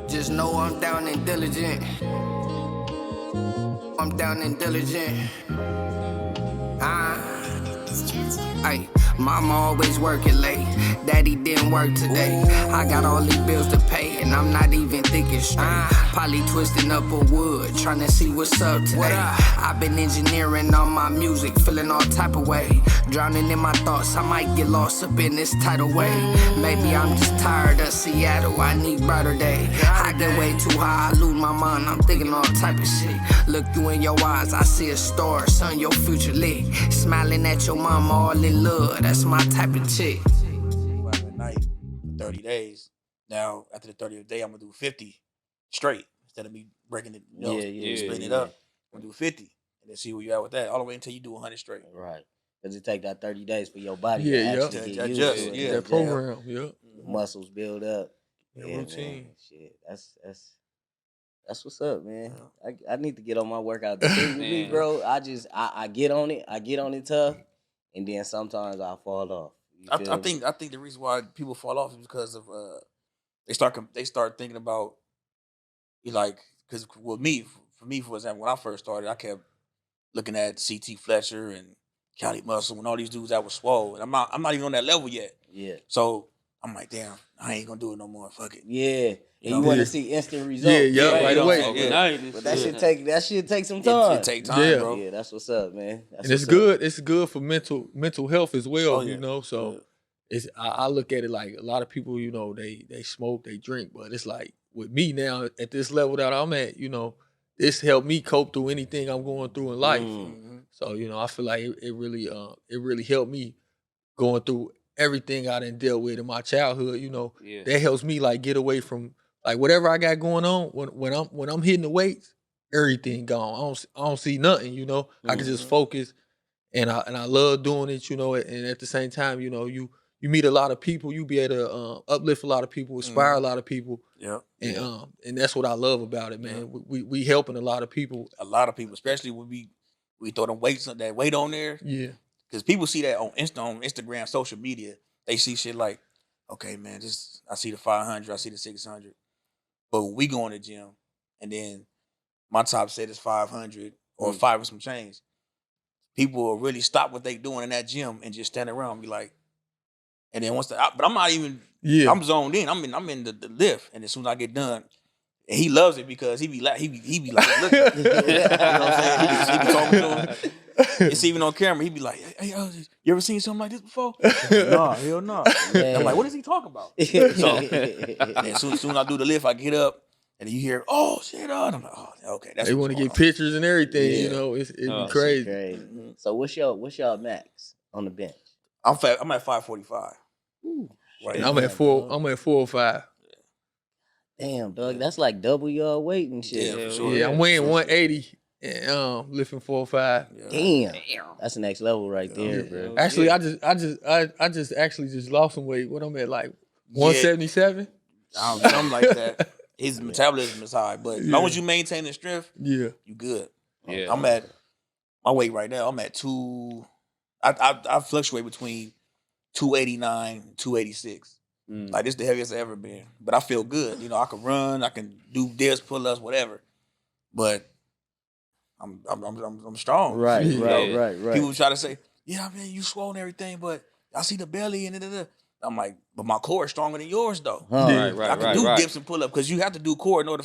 Just know I'm down and diligent. I'm down and diligent. Ay, mama always working late. Daddy didn't work today. I got all these bills to pay, and I'm not even thinking straight. Probably twisting up a wood, trying to see what's up today. I've been engineering all my music, feeling all type of way. Drowning in my thoughts, I might get lost up in this tidal wave. Maybe I'm just tired of Seattle, I need brighter day. I get way too high, I lose my mind, I'm thinking all type of shit. Look you in your eyes, I see a star, son, your future lit. Smiling at your mama, all in love, that's my type of chick. At night for 30 days. Now, after the 30th day, I'm gonna do 50 straight instead of me breaking it, splitting it up. I'm gonna do 50 and then see where you at with that. All the way until you do 100 straight. Right. Because it take that 30 days for your body to actually get used to it. That program, Muscles build up. Routine. Man, shit, that's what's up, man. I need to get on my workout. The thing with me, bro, I get on it. I get on it tough, and then sometimes I fall off. I think the reason why people fall off is because of they start thinking about because for example, when I first started, I kept looking at CT Fletcher and County Muscle and all these dudes that were swole, and I'm not even on that level yet. Yeah. So I'm like, damn, I ain't gonna do it no more. Fuck it. Yeah. And you want to see instant results. Right away. But that should take some time. It take time, bro. Yeah, that's what's up, man. And it's good. It's good for mental health as well. You know, so it's I look at it like a lot of people. You know, they smoke, they drink, but it's like with me now at this level that I'm at. You know, this helped me cope through anything I'm going through in life. So you know, I feel like it really helped me going through everything I done dealt with in my childhood. You know, that helps me like get away from. Like whatever I got going on, when I'm hitting the weights, everything gone. I don't see nothing, you know. I can just focus, and I love doing it, you know. And at the same time, you know, you meet a lot of people, you be able to uplift a lot of people, inspire a lot of people. Yeah. And that's what I love about it, man. We helping a lot of people. A lot of people, especially when we throw them that weight on there. Yeah. Because people see that on Instagram, social media. They see shit like, okay, man, I see the 500, I see the 600. But we go in the gym, and then my top set is 500 or 5 or some change. People will really stop what they doing in that gym and just stand around and be like, and then but I'm not even, I'm zoned in. I'm in the lift, and as soon as I get done, and he loves it because he be like, look, you know what I'm saying? He be talking to him. It's even on camera. He be like, hey, you ever seen something like this before? Nah, hell no. I'm like, what is he talking about? So, as soon as I do the lift, I get up, and you hear, oh, shit, I'm like, oh, okay. That's they want to get pictures and everything, you know. It'd be crazy. So what's your max on the bench? I'm at 545. Ooh, right. I'm at 405. Damn, dog, that's like double your weight and shit. Yeah, for sure. Yeah, I'm weighing 180 and lifting 405. Damn, that's the next level right there, bro. Actually, I just actually lost some weight. What I'm at, like 177. Something like that. His metabolism is high, but as long as you maintain the strength, you good. Yeah, I'm at my weight right now. I'm at I fluctuate between 289 and 286. Like this is the heaviest I've ever been. But I feel good. You know, I can run, I can do dips, pull-ups, whatever. But I'm strong. Right. People try to say, yeah, man, you swole and everything, but I see the belly and da-da-da. I'm like, but my core is stronger than yours though. I can do dips and pull-ups because you have to do core in order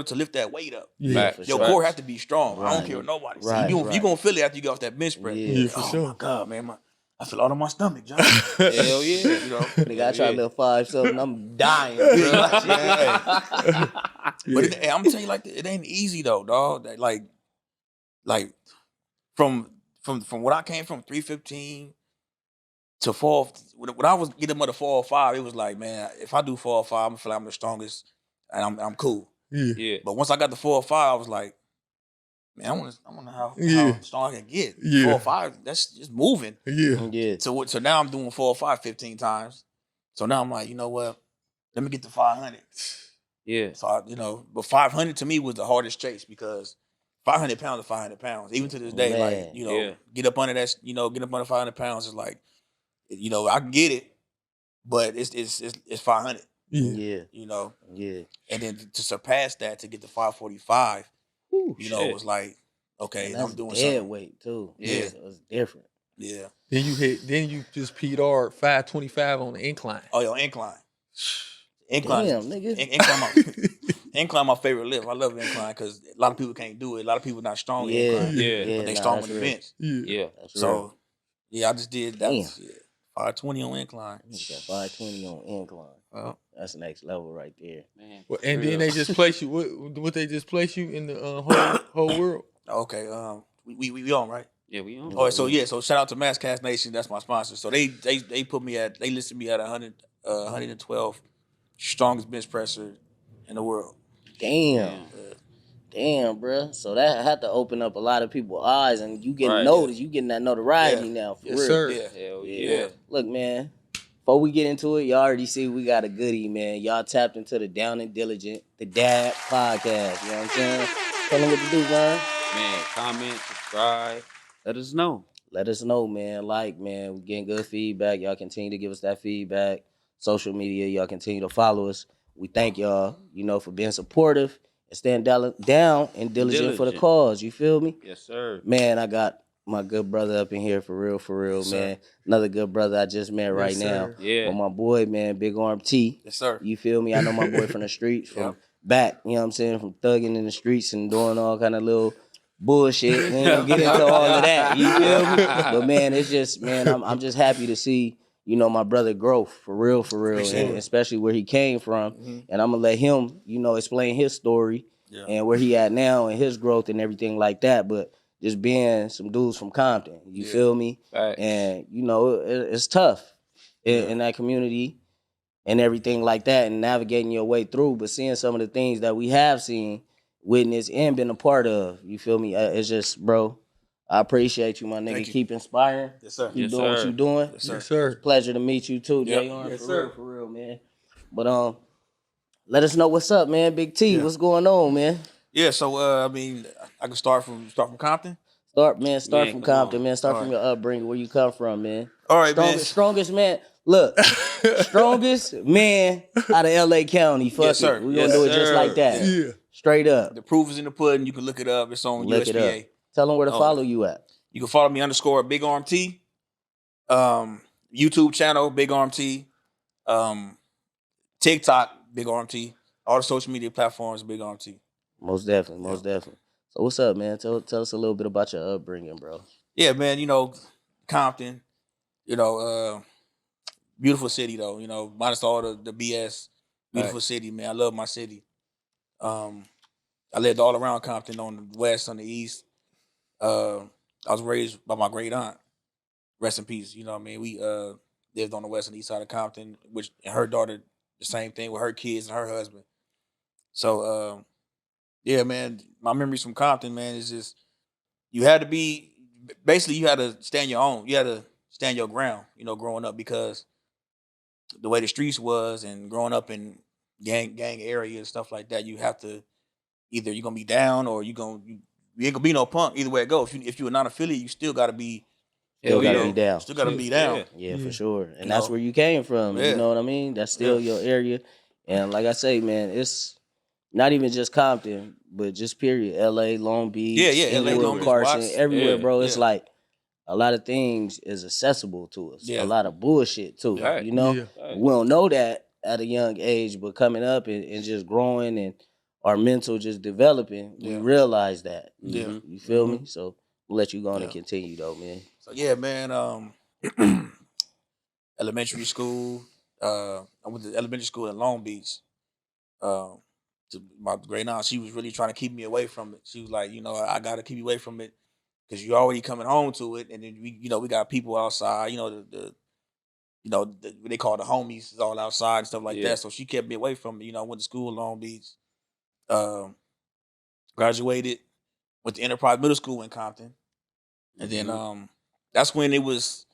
to lift that weight up. Yeah, your core has to be strong. I don't care what nobody says. You're going to feel it after you get off that bench press. Yeah, for sure. My God, man, I feel all in my stomach, John. Hell yeah. You know? Nigga, I try to lift 5 something, I'm dying. But I'm telling you, like, it ain't easy though, dog. That, like from what I came from, 315 to 4. When I was getting up to 405, it was like, man, if I do 405, I'm gonna feel like I'm the strongest, and I'm cool. Yeah. But once I got to 405, I was like, man, I want to know how strong I can get. 405, that's just moving. Yeah. So now I'm doing 405 15 times. So now I'm like, you know what? Let me get to 500. Yeah. So but 500 to me was the hardest chase because 500 pounds is 500 pounds. Even to this day, get up under that, get up under 500 pounds is like, I can get it, but it's 500. Yeah. You know. Yeah. And then to surpass that, to get to 545, Whew, you know, it was like, okay, and that's I'm doing dead something. weight too. Yeah. So it's different. Yeah. Then you just PR'd 525 on the incline. Oh, yo, incline. Damn, nigga. Incline my favorite lift. I love incline because a lot of people can't do it. A lot of people not strong in incline, but they strong on the bench. Yeah. That's So real. yeah, I just did that. Damn. 520 on incline. Nigga got 520 on incline. That's the next level right there. Man, Well, and then they just place you. What they just place you in the whole world? Okay, we on, right? Yeah, we on. All right, so shout out to Masscast Nation. That's my sponsor. So they put me at, they listed me at 112 strongest bench presser in the world. Damn. Damn, bruh. So that had to open up a lot of people's eyes, and you getting noticed. You getting that notoriety now, for real. Sir. Yeah. Hell yeah. Look, man. Before we get into it, y'all already see we got a goodie, man. Y'all tapped into the Down and Diligent, the D.A.D podcast. You know what I'm saying? Tell them what to do, man. Man, comment, subscribe. Let us know. Let us know, man. Like, man, we getting good feedback. Y'all continue to give us that feedback. Social media, y'all continue to follow us. We thank y'all, you know, for being supportive and staying down and diligent for the cause. You feel me? Yes, sir. Man, I got my good brother up in here for real, Yes, man. sir. Another good brother I just met right now. Yeah. But my boy, man, BigArmTee. Yes, sir. You feel me? I know my boy from the streets, from back, you know what I'm saying, from thugging in the streets and doing all kind of little bullshit. We ain't gonna get into all of that. You feel me? But man, it's just, man, I'm just happy to see, you know, my brother growth for real, and especially where he came from. And I'm gonna let him, you know, explain his story and where he at now and his growth and everything like that. But just being some dudes from Compton, you feel me? Right. And you know, it's tough in that community and everything like that, and navigating your way through. But seeing some of the things that we have seen, witnessed, and been a part of, you feel me? It's just, bro, I appreciate you, my nigga. Thank you. Keep inspiring. Yes, sir. Keep Yes, doing what sir. you doing. Yes, sir. Yes, sir. It's a pleasure to meet you too, Yep. J-ARMS. Yes, for sir. real, man. But let us know what's up, man. Big T, what's going on, man? Yeah, so I mean, I can start from Compton. Start Man, from come Compton, on. man. Start All from right. your upbringing, where you come from, man. All right, man. Strongest man. Look, strongest man out of LA County. Fuck Yes, sir. it. We're Yes, gonna do it just sir. like that. Yeah. Straight up. The proof is in the pudding. You can look it up. It's on Look it USBA. up. Tell them where to follow you at. You can follow me _ BigArmTee. YouTube channel BigArmTee. TikTok BigArmTee. All the social media platforms BigArmTee. Most definitely. So what's up, man? Tell us a little bit about your upbringing, bro. Yeah, man. You know, Compton. You know, beautiful city though. You know, minus all the BS. Beautiful city, man. I love my city. I lived all around Compton, on the west, on the east. I was raised by my great aunt. Rest in peace. You know what I mean? We lived on the west and east side of Compton, and her daughter, the same thing with her kids and her husband. So, yeah, man, my memories from Compton, man, is just, you had to stand your own. You had to stand your ground, you know, growing up, because the way the streets was, and growing up in gang areas, stuff like that, you have to, either you're gonna be down or you ain't gonna be no punk. Either way it goes. If you're not affiliate, you still gotta be. Still gotta be down. Still gotta be down. Yeah, for sure. And You that's know? where you came from. Yeah. You know what I mean? That's still your area. And like I say, man, it's not even just Compton, but just period. LA, Long Beach, Yeah, LA, Inglewood, Long Beach, Carson, Watts. everywhere, Yeah, bro. It's yeah. like a lot of things is accessible to us. Yeah. A lot of bullshit too. Right. You know? Yeah. We don't know that at a young age, but coming up and just growing and our mental just developing, we realize that. Yeah. You feel me? So we'll let you go on and continue though, man. So yeah, man. Elementary school. I went to elementary school in Long Beach. To my great aunt, she was really trying to keep me away from it. She was like, you know, I got to keep you away from it because you're already coming home to it, and then we got people outside. You know, what they call the homies is all outside and stuff like that. So she kept me away from it. You know, I went to school in Long Beach. Graduated, went to Enterprise Middle School in Compton, and then that's when it was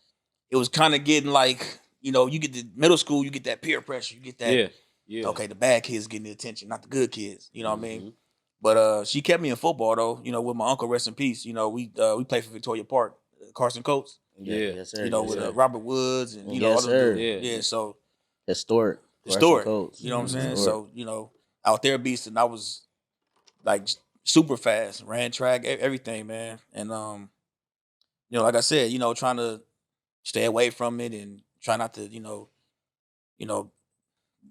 kind of getting like, you know, you get to middle school, you get that peer pressure, you get that. Yeah. Okay, the bad kids getting the attention, not the good kids. You know what I mean? But she kept me in football though. You know, with my uncle, rest in peace. You know, we played for Victoria Park, Carson Coates. Yeah. Yes, sir. You know, Yes, with sir. Robert Woods and you know Yes, all sir. those dudes. Yeah. So Historic. Crushing coats. You know what I'm saying? So, you know, out there beasting, I was like super fast, ran track, everything, man. And you know, like I said, you know, trying to stay away from it and try not to, you know,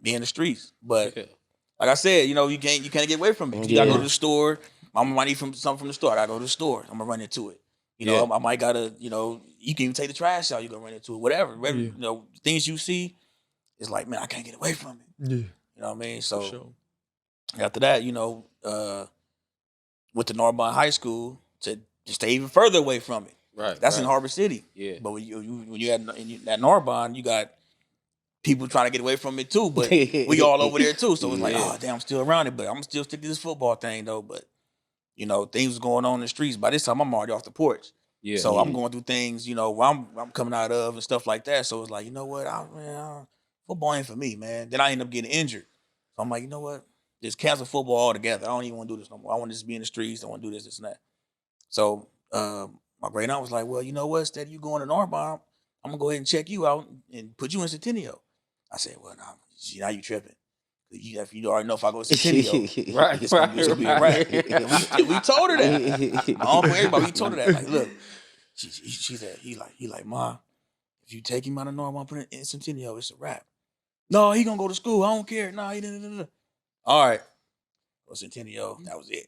be in the streets. But like I said, you know, you can't get away from it. You gotta go to the store. Mama might need something from the store. I gotta go to the store. I'm gonna run into it. You know, I might gotta, you know, you can even take the trash out. You gonna run into it. Whatever. You know, things you see, it's like, man, I can't get away from it. Yeah. You know what I mean? So after that, you know, went to Narbonne High School to stay even further away from it. Right. That's in Harbor City. Yeah. But when you at Narbonne, you got people trying to get away from it too. But we all over there too. So it's like, oh damn, I'm still around it. But I'm still stick to this football thing though. But you know, things was going on in the streets. By this time, I'm already off the porch. Yeah. So I'm going through things, you know, where I'm coming out of and stuff like that. So it's like, you know what, football ain't for me, man. Then I end up getting injured. So I'm like, you know what, just cancel football altogether. I don't even want to do this no more. I want to just be in the streets. I want to do this and that. So my great aunt was like, well, you know what, instead of you going to Narbonne, I'm gonna go ahead and check you out and put you in Centennial. I said, well, nah, now you tripping. If you already know if I go to Centennial, it's gonna be a wrap. We told her that. My uncle, everybody, we told her that. Like, look, she said, he like, Ma, if you take him out of Narbonne and put him in Centennial, it's a wrap. No, he gonna go to school. I don't care. No, he didn't. All right. Well, Centennial, that was it.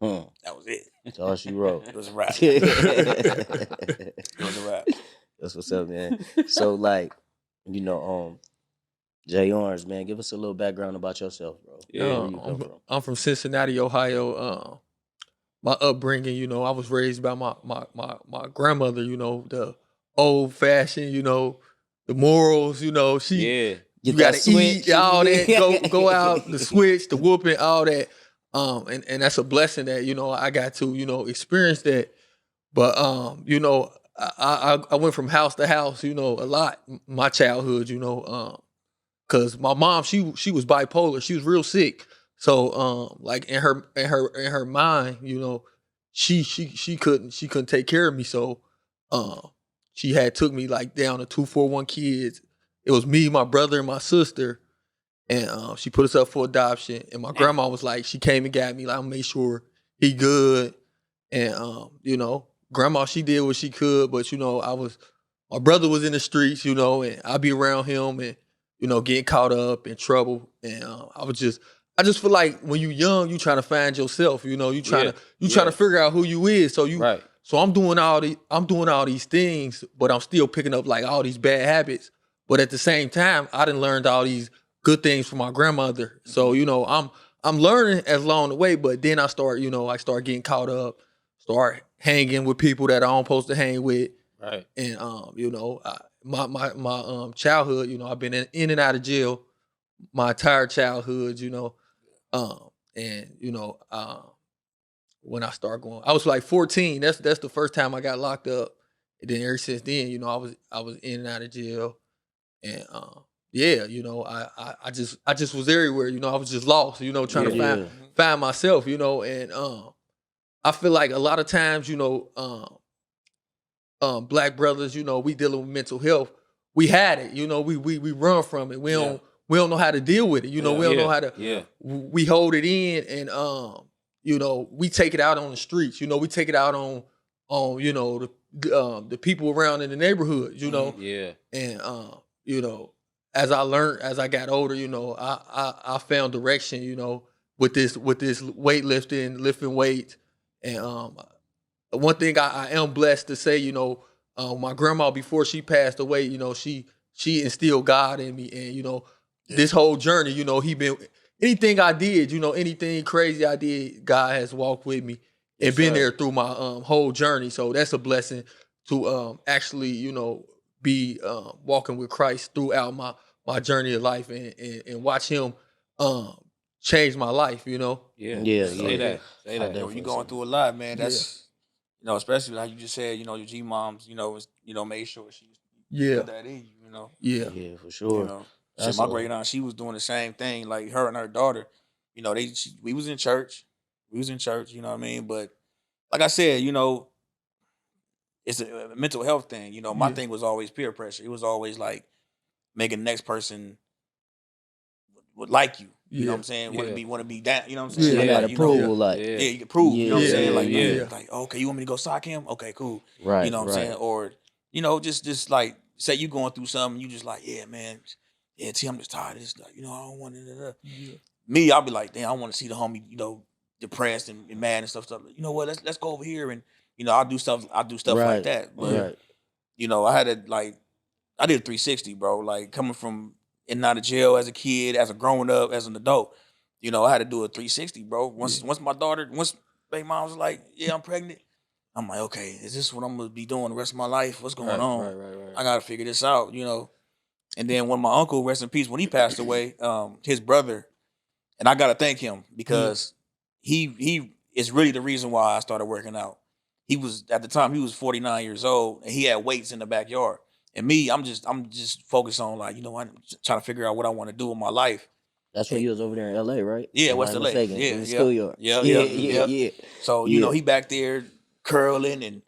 That was it. That's all she wrote. It was a wrap. It was a wrap. That's what's up, man. So, like, you know, J-ARMS, man, give us a little background about yourself, bro. Yeah, I'm from Cincinnati, Ohio. My upbringing, you know, I was raised by my grandmother, you know, the old fashioned, you know, the morals, you know, you gotta eat, all that, go out, the switch, the whooping, all that. And that's a blessing that, you know, I got to, you know, experience that. But you know, I went from house to house, you know, a lot, my childhood, you know, cause my mom, she was bipolar. She was real sick. So like in her mind, you know, she couldn't take care of me. So she had took me like down to 241 kids. It was me, my brother, and my sister. And she put us up for adoption. And my grandma was like, she came and got me, like, I'll make sure he good. And you know, grandma, she did what she could, but you know, my brother was in the streets, you know, and I'd be around him and, you know, getting caught up in trouble. And I just feel like when you young, you trying to find yourself, you know, you trying to figure out who you is. So so I'm doing all these things, but I'm still picking up like all these bad habits. But at the same time, I done learned all these good things from my grandmother. So, you know, I'm learning as along the way, but then I start getting caught up, start hanging with people that I don't supposed to hang with. Right. And you know, my childhood, you know, I've been in and out of jail my entire childhood, you know. And you know, when I started going, I was like 14. That's the first time I got locked up. And then ever since then, you know, I was in and out of jail. And yeah, you know, I just was everywhere, you know, I was just lost, you know, trying to find myself, you know, and I feel like a lot of times, you know, black brothers, you know, we dealing with mental health. We had it, you know, we run from it. We don't know how to deal with it, you know, we don't know how to we hold it in and you know, we take it out on the streets, you know, we take it out on you know, the people around in the neighborhood, you know. And you know, as I got older, you know, I found direction, you know, with this weightlifting, lifting weights. And one thing I am blessed to say, you know, my grandma, before she passed away, you know, she instilled God in me. And, you know, this whole journey, you know, anything I did, you know, anything crazy I did, God has walked with me and been there through my whole journey. So that's a blessing to actually, you know, be walking with Christ throughout my journey of life and watch him change my life, you know? Say that. When you're going through a lot, man, that's, you know, especially like you just said, you know, your G-moms, you know, made sure she put that in you, you know? Yeah, for sure. You know, shit, my great aunt, she was doing the same thing, like her and her daughter, you know, we was in church, you know what I mean? But like I said, you know, it's a mental health thing. You know, my thing was always peer pressure. It was always like making the next person would like you. You know what I'm saying? Want to be down. You know what I'm saying? Yeah, like, that approval, like. Yeah, you can prove. You know what I'm saying? Like, yeah. like, okay, you want me to go sock him? Okay, cool. Right, You know what I'm saying? Or, just like, say you going through something, you just like, yeah, man, yeah, T, I'm just tired of this. Like, I don't want it. Me, I'll be like, damn, I want to see the homie, depressed and mad and stuff. You know what? Let's go over here and I'll do stuff like that. But I had I did a 360, bro. Like coming from in and out of jail as a kid, as a growing up, as an adult, I had to do a 360, bro. Once baby mom was like, yeah, I'm pregnant. I'm like, okay, is this what I'm gonna be doing the rest of my life? What's going on? Right. I gotta figure this out, And then when my uncle, rest in peace, when he passed away, his brother, and I gotta thank him because he is really the reason why I started working out. He was at the time he was 49 years old and he had weights in the backyard. And me, I'm just focused on like, I'm trying to figure out what I want to do in my life. That's when you was over there in LA, right? Yeah, West LA. In the schoolyard. Yeah. So, he back there curling and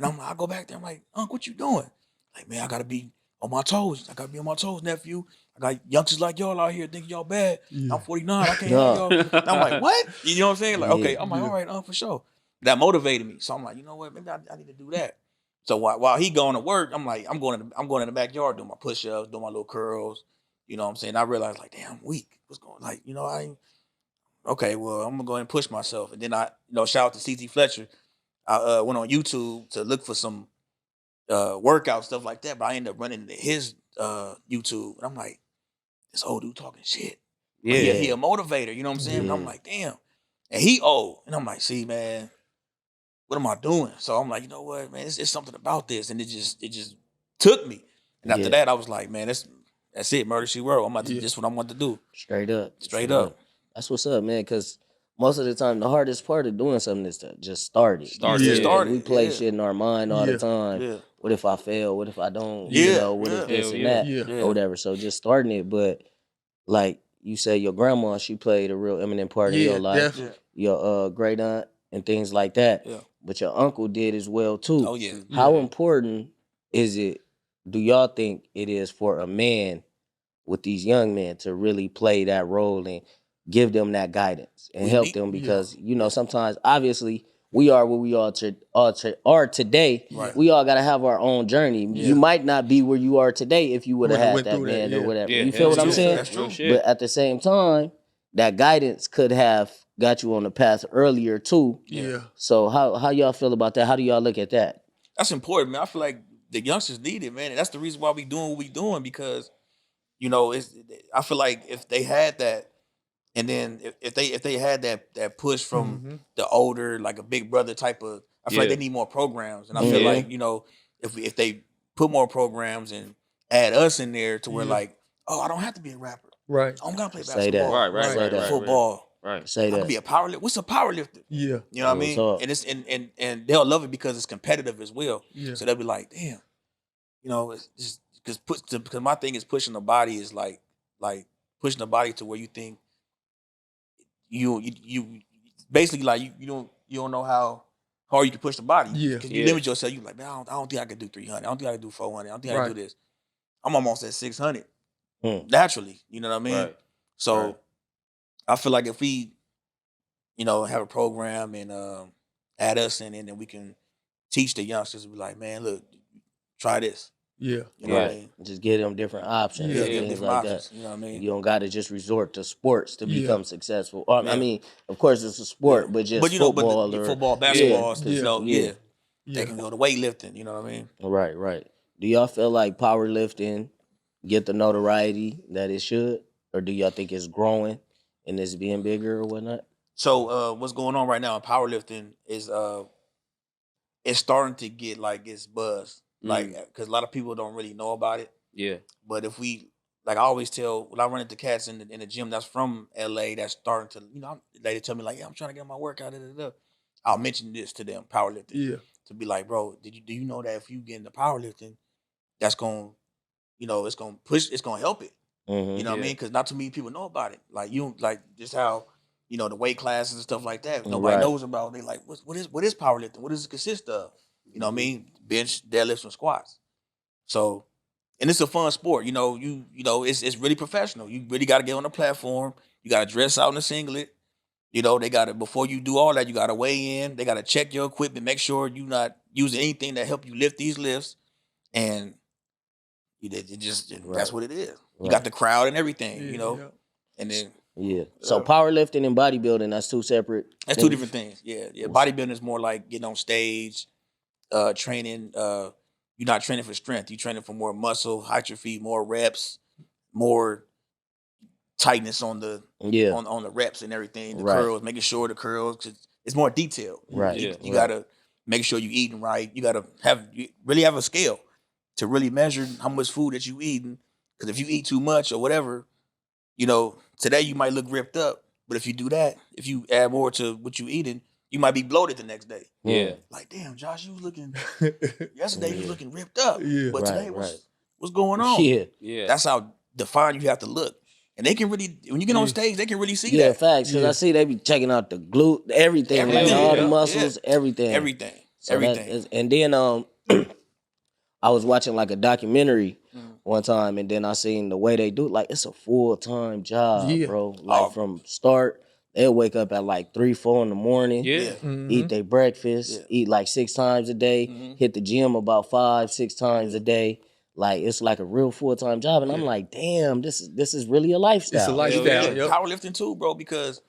I'm like, I go back there, I'm like, Unc, what you doing? Like, man, I gotta be on my toes. I gotta be on my toes, nephew. I got youngsters like y'all out here thinking y'all bad. I'm 49, I can't have y'all. And I'm like, what? You know what I'm saying? Like, okay, I'm like, all right, for sure. That motivated me. So I'm like, you know what? Maybe I need to do that. So while he going to work, I'm like, I'm going in the backyard doing my push-ups, doing my little curls. You know what I'm saying? I realized like, damn, I'm weak. What's going like, okay, well, I'm gonna go ahead and push myself. And then I, shout out to CT Fletcher. I went on YouTube to look for some workout stuff like that, but I ended up running into his YouTube. And I'm like, this old dude talking shit. Yeah. He a motivator, you know what I'm saying? And I'm like, damn. And he old. And I'm like, see, man, what am I doing? So I'm like, you know what, man, it's something about this. And it just took me. And after that, I was like, man, that's it, Murder She Wrote. I'm about to just what I want to do. Straight up. Straight up. That's what's up, man, because most of the time, the hardest part of doing something is to just start it. We play shit in our mind all the time. Yeah. What if I fail? What if I don't? What if this and that? Or whatever. So just starting it. But like you said, your grandma, she played a real eminent part in your life. Definitely. Your great aunt and things like that. Yeah. But your uncle did as well, too. Oh, yeah. How important do y'all think it is for a man with these young men to really play that role and give them that guidance and help them? Because, sometimes, obviously, we are where we are today. Right. We all got to have our own journey. Yeah. You might not be where you are today if you would have had that man or whatever. Yeah. You feel what I'm saying? That's true. But at the same time, that guidance could have got you on the path earlier too. Yeah. So how y'all feel about that? How do y'all look at that? That's important, man. I feel like the youngsters need it, man. And that's the reason why we doing what we doing, because, I feel like if they had that, and then if they had that push from the older, like a big brother type of, I feel like they need more programs. And I feel like, if they put more programs and add us in there to where like, oh, I don't have to be a rapper. Right. I'm gonna play basketball. Right. Football. Right. Say that. I could be a powerlifter. What's a powerlifter? Yeah. You know what I mean? And it's and they'll love it because it's competitive as well. Yeah. So they'll be like, damn. It's just because my thing is pushing the body is like pushing the body to where you think you basically like you don't know how hard you can push the body. Yeah. Because you limit yourself. You like, man, I don't think I can do 300. I don't think I can do 400. I don't think I can do this. I'm almost at 600 naturally. You know what I mean? Right. So I feel like if we, have a program and add us in, and then we can teach the youngsters, be like, man, look, try this. Yeah. You know what I mean? Just give them different options. Yeah, things different like options. that. You know what I mean? You don't got to just resort to sports to become successful. I mean, of course it's a sport, but just football football, basketball, they can go to weightlifting. You know what I mean? Right. Do y'all feel like powerlifting get the notoriety that it should, or do y'all think it's growing and it's being bigger or whatnot? So what's going on right now in powerlifting is it's starting to get like its buzz, like because a lot of people don't really know about it. Yeah. But if we, like I always tell, when I run into cats in the gym that's from LA that's starting to, they tell me like, yeah, I'm trying to get my workout. I'll mention this to them, powerlifting. Yeah. To be like, bro, do you know that if you get into powerlifting, that's going, it's going to push, it's going to help it. Mm-hmm. You know what I mean? Because not too many people know about it. Like just how, the weight classes and stuff like that. Nobody knows about it. They like, what is powerlifting? What does it consist of? You know what I mean? Bench, deadlifts, and squats. So and it's a fun sport. You know, it's really professional. You really got to get on the platform. You got to dress out in a singlet. You know, they got to, before you do all that, you got to weigh in. They got to check your equipment, make sure you're not using anything that help you lift these lifts. And that's what it is. You got the crowd and everything, you know, and then. Yeah. So powerlifting and bodybuilding, that's two separate. That's two different things. Yeah. Bodybuilding is more like getting on stage, training. You're not training for strength. You're training for more muscle, hypertrophy, more reps, more tightness on the on the reps and everything. The curls, making sure the curls. 'Cause it's more detailed. Right. You gotta make sure you're eating right. You gotta really have a scale to really measure how much food that you eating. Because if you eat too much or whatever, you know, today you might look ripped up. But if you do that, if you add more to what you eating, you might be bloated the next day. Yeah. Like, damn, Josh, you was looking yesterday you was looking ripped up. Yeah. But today what's going on? Yeah. That's how defined you have to look. And they can really, when you get on stage, they can really see Yeah, that. facts. Because I see they be checking out the glute, everything. Like all the muscles, everything. So everything. And then I was watching like a documentary one time, and then I seen the way they do it. Like, it's a full-time job, bro. Like, from start, they'll wake up at like 3, 4 in the morning. Yeah. Eat their breakfast, eat like 6 times a day, hit the gym about 5, 6 times a day. Like, it's like a real full-time job. And I'm like, damn, this is really a lifestyle. It's a lifestyle. Yep. Powerlifting too, bro, because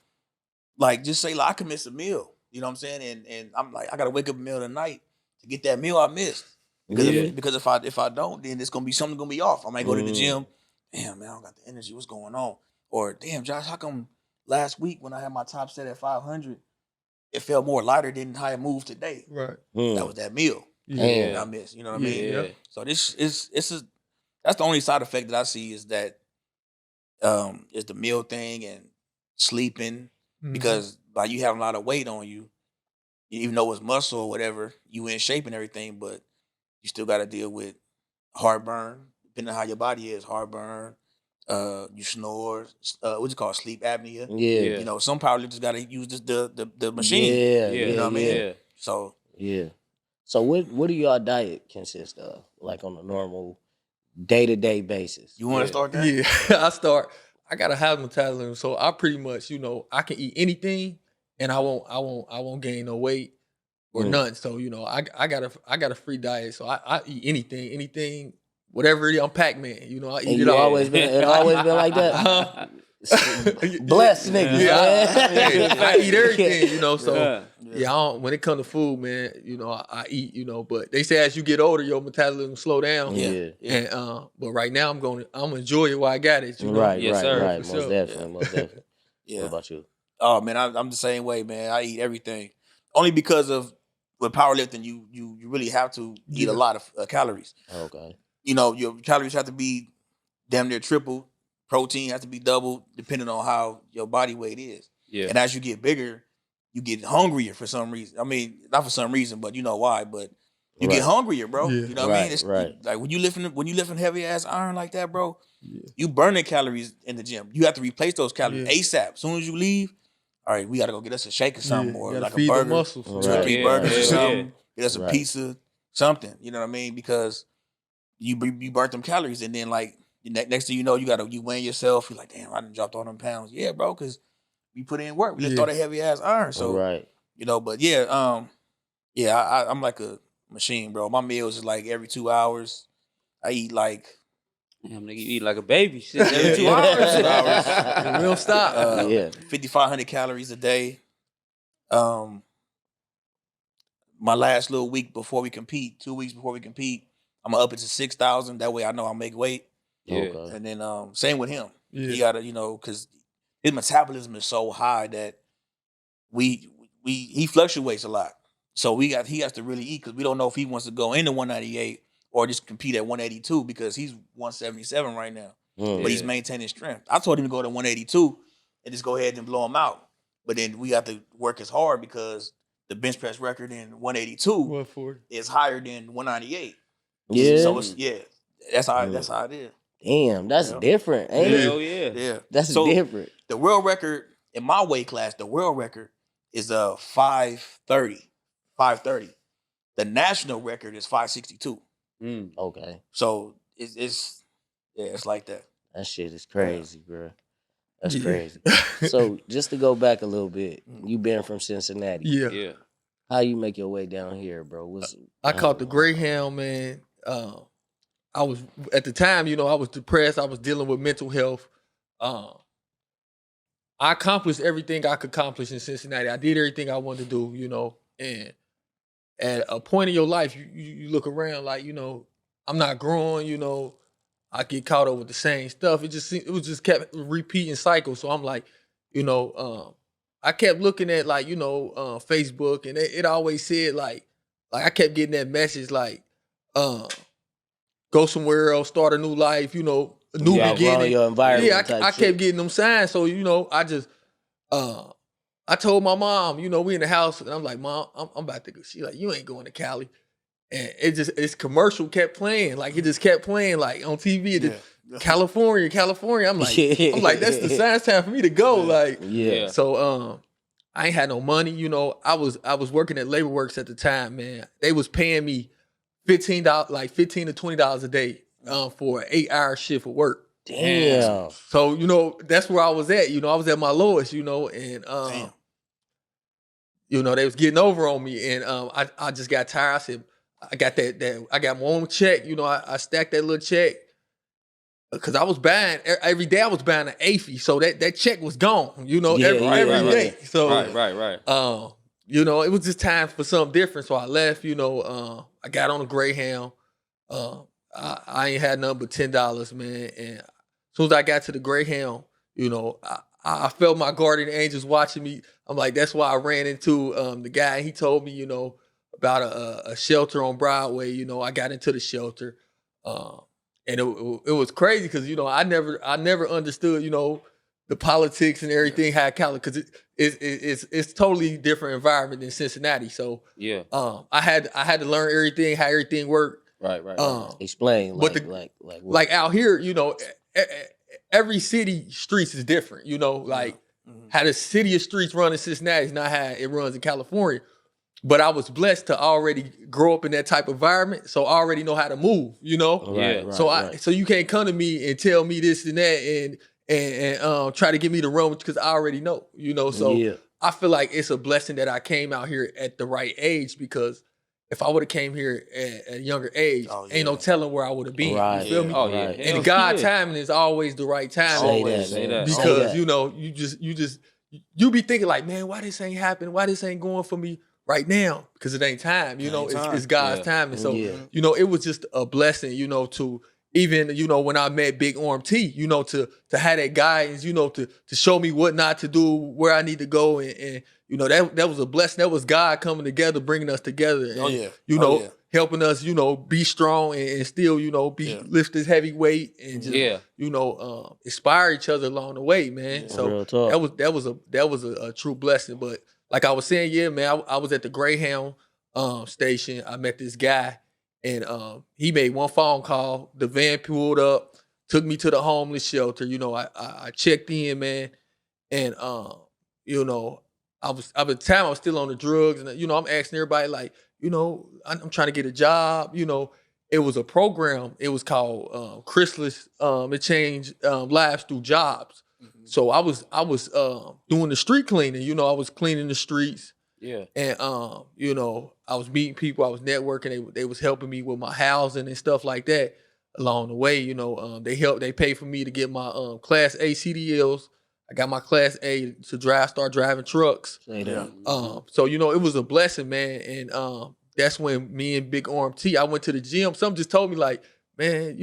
like, just say like I could miss a meal. You know what I'm saying? And I'm like, I gotta wake up in the middle of the night to get that meal I missed. Because if I don't, then it's gonna be something gonna be off. I might go to the gym. Damn, man, I don't got the energy. What's going on? Or damn, Josh, how come last week when I had my top set at 500, it felt more lighter than how it moved today? Right. That was that meal. Yeah. I missed. You know what I mean? Yeah. So that's the only side effect that I see is that is the meal thing and sleeping. Because by you having a lot of weight on you, even though it's muscle or whatever, you in shape and everything, but you still got to deal with heartburn, depending on how your body is. Heartburn, you snore, what's it called, sleep apnea. Yeah. You know, some powerlifters got to use the machine. Yeah. You know what I mean? Yeah. So So what do y'all diet consist of? Like on a normal day-to-day basis? You want to start that? Yeah. I got a high metabolism, so I pretty much, you know, I can eat anything and I won't gain no weight or nothing. So, you know, I got a free diet. So I eat anything, whatever it is. I'm Pac-Man. You know, I eat it all. Always been like that? Blessed niggas. Yeah, I eat everything, you know. So Yeah. I don't, when it comes to food, man, you know, I eat, you know. But they say as you get older, your metabolism slow down. Yeah. And but right now, I'm gonna enjoy it while I got it. You know? Right, Yes, right, sir. right. For Most sure. definitely, most definitely. Yeah. What about you? Oh man, I'm the same way, man. I eat everything. Only because of with powerlifting, you really have to eat a lot of calories. Okay. You know, your calories have to be damn near triple. Protein has to be double, depending on how your body weight is. Yeah. And as you get bigger, you get hungrier for some reason. I mean, not for some reason, but you know why. But you get hungrier, bro. Yeah. You know what I mean? It's Right. like when you lifting heavy ass iron like that, bro. You burning calories in the gym. You have to replace those calories ASAP. As soon as you leave, all right, we got to go get us a shake or something, or gotta like a feed the burger, muscles. 2 or 3 burgers or something. Get us a Right. pizza, something. You know what I mean? Because you burnt them calories, and then like next thing you know, you weighing yourself. You're like, damn, I done dropped all them pounds. Yeah, bro, because we put in work. We lift all that heavy ass iron. So you know, but I'm like a machine, bro. My meals is like every 2 hours. I eat like. Damn, nigga, you eat like a baby. Shit, every 2 hours. 2 hours. We don't stop. 5,500 calories a day. My last little week before we compete, 2 weeks before we compete, I'm gonna up it to 6,000. That way I know I'll make weight. Yeah. Okay. And then same with him. Yeah. He gotta, you know, because his metabolism is so high that he fluctuates a lot. So he has to really eat, because we don't know if he wants to go into 198 or just compete at 182, because he's 177 right now. But he's maintaining strength. I told him to go to 182 and just go ahead and blow him out. But then we have to work as hard, because the bench press record in 182 140 is higher than 198. Yeah. So it's that's how it is. Damn, that's different, ain't it? Hell yeah. Yeah. That's So different. the world record in my weight class, the world record is 530. 530. The national record is 562. Okay. So it's like that. That shit is crazy, bro. That's Yeah. crazy. So just to go back a little bit, you been from Cincinnati. Yeah. Yeah. How you make your way down here, bro? I caught the Greyhound, man. I was at the time, I was depressed. I was dealing with mental health. I accomplished everything I could accomplish in Cincinnati. I did everything I wanted to do, and at a point in your life, you look around like, I'm not growing, I get caught up with the same stuff. It was just kept repeating cycles. So I'm like, I kept looking at like, Facebook, and it always said like I kept getting that message like, go somewhere else, start a new life, a new beginning. Your environment. Yeah, I kept getting them signs. So, I just I told my mom, we in the house, and I'm like, Mom, I'm about to go. She like, you ain't going to Cali. And its commercial kept playing. Like, it just kept playing like on TV. California. I'm like, that's the sign time for me to go. Like, So I ain't had no money. I was working at Labor Works at the time, man. They was paying me $15, like $15 to $20 a day for an 8-hour shift of work. Damn. So, that's where I was at. I was at my lowest, and they was getting over on me. And I just got tired. I said, I got that I got my own check. I stacked that little check. Because I was buying, every day I was buying an AFI. So that check was gone, every day. So, right. It was just time for something different. So I left, I got on a Greyhound. I ain't had nothing but $10, man. And as soon as I got to the Greyhound, I felt my guardian angels watching me. I'm like, that's why I ran into the guy. He told me, about a shelter on Broadway. I got into the shelter. And it was crazy because, I never understood, the politics and everything, how Cali, because it's totally different environment than Cincinnati. So yeah, I had to learn everything, how everything worked. Right. Explain, like out here, every city streets is different. How the city of streets run in Cincinnati is not how it runs in California. But I was blessed to already grow up in that type of environment, so I already know how to move, So you can't come to me and tell me this and that and try to get me to run because I already know, So I feel like it's a blessing that I came out here at the right age, because if I would have came here at a younger age, ain't no telling where I would have been. Right. You feel me? Oh yeah. And God timing is always the right timing. Say that. Because you be thinking like, man, why this ain't happening? Why this ain't going for me right now? Because it ain't time. It's God's timing. So it was just a blessing. To even when I met BigArmTee, to have that guidance, to show me what not to do, where I need to go, and that was a blessing. That was God coming together, bringing us together, and helping us, be strong and still, lift this heavy weight and just, inspire each other along the way, man. Yeah. So that was a true blessing. But like I was saying, man, I was at the Greyhound station. I met this guy, and he made one phone call. The van pulled up, took me to the homeless shelter. I checked in, man, and at the time I was still on the drugs, and I'm asking everybody like, I'm trying to get a job. It was a program. It was called Chrysalis. It changed lives through jobs. Mm-hmm. So I was doing the street cleaning. I was cleaning the streets. Yeah. And I was meeting people. I was networking. They was helping me with my housing and stuff like that along the way. They paid for me to get my Class A CDLs. I got my Class A to start driving trucks. So it was a blessing, man. And that's when me and BigArmTee, I went to the gym. Some just told me like, man,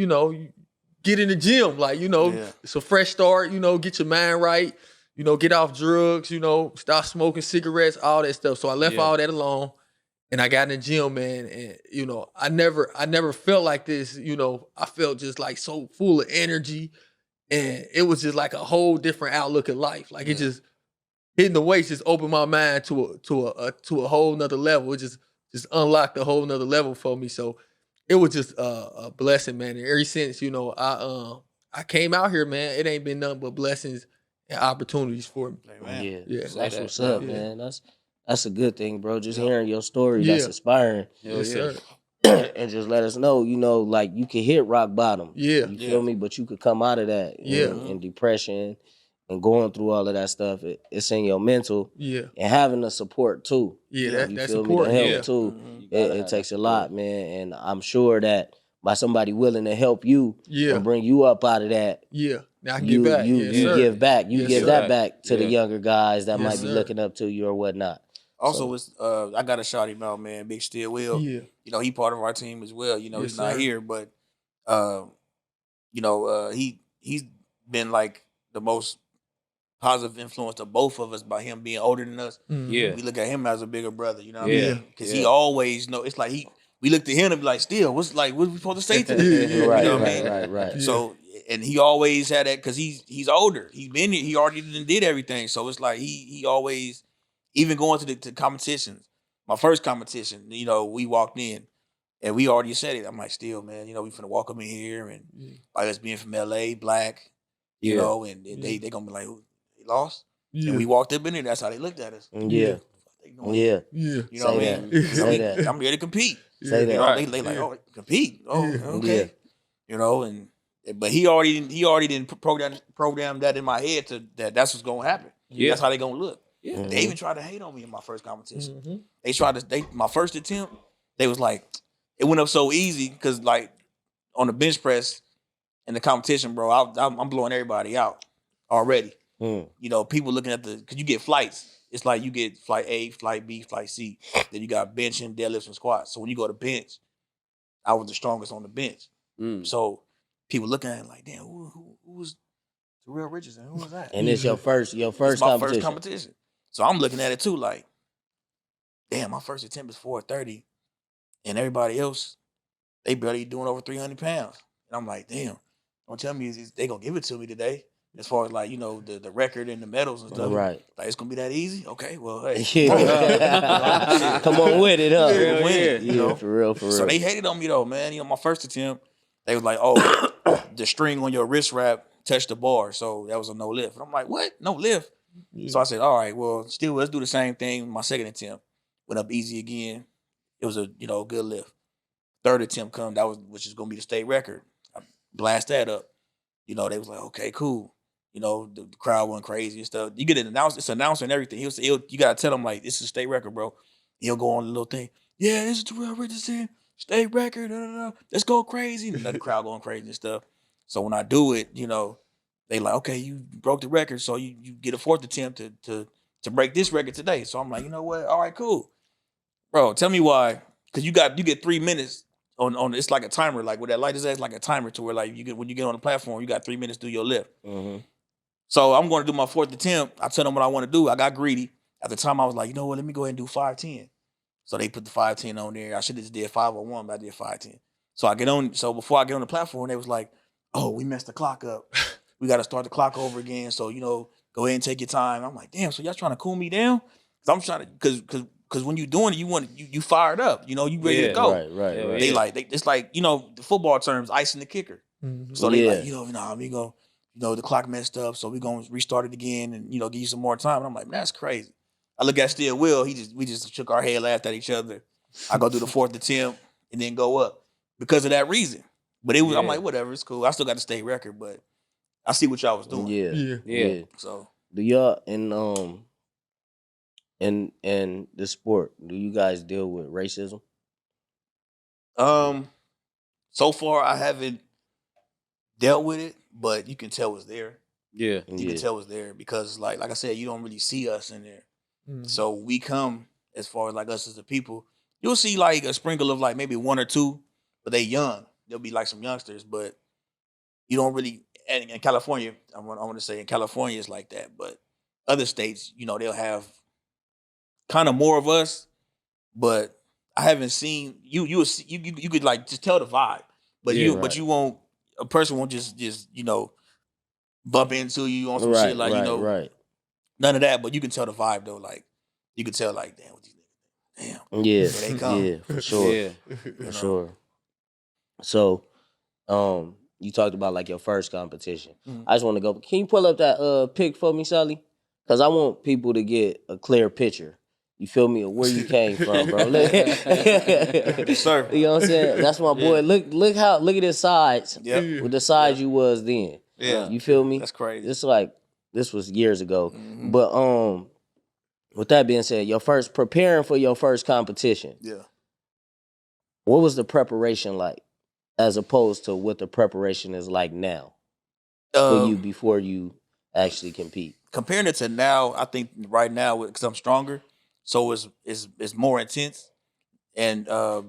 get in the gym. Like, it's a fresh start. Get your mind right. Get off drugs. Stop smoking cigarettes, all that stuff. So I left all that alone, and I got in the gym, man. And I never felt like this. I felt just like so full of energy. And it was just like a whole different outlook at life. Like it just hitting the weights just opened my mind to a whole nother level. It just unlocked a whole nother level for me. So it was just a blessing, man. And ever since, I came out here, man, it ain't been nothing but blessings and opportunities for me. Yeah, that's what's up, man. That's a good thing, bro. Just hearing your story, that's inspiring. Yes, sir. and just let us know, you know, like you can hit rock bottom. Yeah. You feel me? But you could come out of that and depression and going through all of that stuff. It's in your mental. Yeah. And having the support too. Yeah, You that's feel me? The important. help Yeah. too. You gotta It have takes that a lot, man. And I'm sure that by somebody willing to help you Yeah. and bring you up out of that, Yeah. Now I can you get back. you Yes, you sir. give back. You Yes, give sir. that back to the Yeah. younger guys that Yes, might be sir. looking up to you or whatnot. Also, it's I gotta shout him out, man. Big Still Will. Yeah. You know, he part of our team as well. You know, Yes, he's not sir. here, but you know, he's been like the most positive influence to both of us by him being older than us. Yeah. We look at him as a bigger brother. You know what I Yeah. mean? Because he always know. It's like we looked at him and be like, "Still, what we supposed to say today?" Yeah. Right, You know what right, I mean? right. Yeah. So, and he always had that because he's older. He's been here. He already did everything. So it's like he always, even going to the competitions. My first competition, you know, we walked in and we already said it. I'm like, still, man, you know, we finna walk up in here and like us being from LA, black, you know, and they gonna be like, who he lost? Yeah. And we walked up in there. That's how they looked at us. Yeah. They doing Yeah. Yeah. You know what I Say mean? that. Say that. I'm here to compete. Say You that. know, Right. they like, Yeah. oh, compete. Oh, Yeah. okay. Yeah. You know, but he already didn't program that in my head to that's what's gonna happen. Yeah. That's how they gonna look. Yeah. They even tried to hate on me in my first competition. Mm-hmm. My first attempt, they was like, it went up so easy because like on the bench press in the competition, bro, I'm blowing everybody out already. Mm. You know, people looking at because you get flights. It's like you get flight A, flight B, flight C. Then you got bench and deadlifts and squats. So when you go to bench, I was the strongest on the bench. So people looking at it like, damn, who was Terrell Richardson? Who was that? And it's your first It's my competition. first competition. So I'm looking at it too, like, damn, my first attempt is 430, and everybody else, they barely doing over 300 pounds. And I'm like, damn, don't tell me they gonna give it to me today. As far as like, you know, the record and the medals and stuff. Right. Like, it's gonna be that easy? Okay, well, hey. Yeah. Come on with it, huh? Yeah, win, Yeah, you know? for real, for real. So they hated on me though, man. You know, my first attempt, they was like, oh, the string on your wrist wrap touched the bar. So that was a no lift. And I'm like, what? No lift? So I said, all right, well, still, let's do the same thing. My second attempt went up easy again. It was a, you know, good lift. Third attempt come, which is gonna be the state record. I blast that up. You know, they was like, okay, cool. You know, the crowd went crazy and stuff. You get it announced, it's announced and everything. You gotta tell them like, this is a state record, bro. He'll go on the little thing. Yeah, this is Terrell Richardson, state record. Let's go crazy. And the crowd going crazy and stuff. So when I do it, you know, they like, okay, you broke the record, so you get a fourth attempt to break this record today. So I'm like, you know what? All right, cool, bro. Tell me why? Because you get 3 minutes on. It's like a timer, like with that light is like a timer to where like when you get on the platform, you got 3 minutes to do your lift. Mm-hmm. So I'm going to do my fourth attempt. I tell them what I want to do. I got greedy. At the time, I was like, you know what? Let me go ahead and do 510. So they put the 510 on there. I should have just did 501, but I did 510. So I get on. So before I get on the platform, they was like, oh, we messed the clock up. We got to start the clock over again. So, you know, go ahead and take your time. I'm like, damn, so y'all trying to cool me down? Because I'm trying to, because when you're doing it, you fired up. You know, you ready to go. Right. They it's like, you know, the football terms, icing the kicker. Mm-hmm. So they like, you know, nah, we go, you know, the clock messed up, so we gonna restart it again and, you know, give you some more time. And I'm like, man, that's crazy. I look at Still Will, we just shook our head, laughed at each other. I go do the fourth attempt and then go up because of that reason. But I'm like, whatever, it's cool. I still got the state record, but I see what y'all was doing. Yeah. So Do y'all in the sport, do you guys deal with racism? so far I haven't dealt with it, but you can tell it's there. Yeah. You can tell it's there because like I said, you don't really see us in there. Mm-hmm. So we come as far as like us as the people. You'll see like a sprinkle of like maybe one or two, but they young. There'll be like some youngsters, but you don't really. And in California, I want to say in California it's like that, but other states, you know, they'll have kind of more of us, but I haven't seen you. You could like just tell the vibe, but but you won't. A person won't just you know bump into you on some shit like you know none of that. But you can tell the vibe though. Like you can tell like damn what these niggas. Damn. Yeah. Here they come. Yeah, for sure. Yeah. For sure. So, you talked about like your first competition. Mhm. I just want to go. Can you pull up that pic for me, Sully? Because I want people to get a clear picture. You feel me? Or where you came from, bro. Sir. You know what I'm saying? That's my boy. Look at his sides. Yep. With the size you was then. Yeah. You feel me? That's crazy. It's like this was years ago. But with that being said, preparing for your first competition. Yeah. What was the preparation like, as opposed to what the preparation is like now for you before you actually compete? Comparing it to now, I think right now because I'm stronger, so it's more intense. And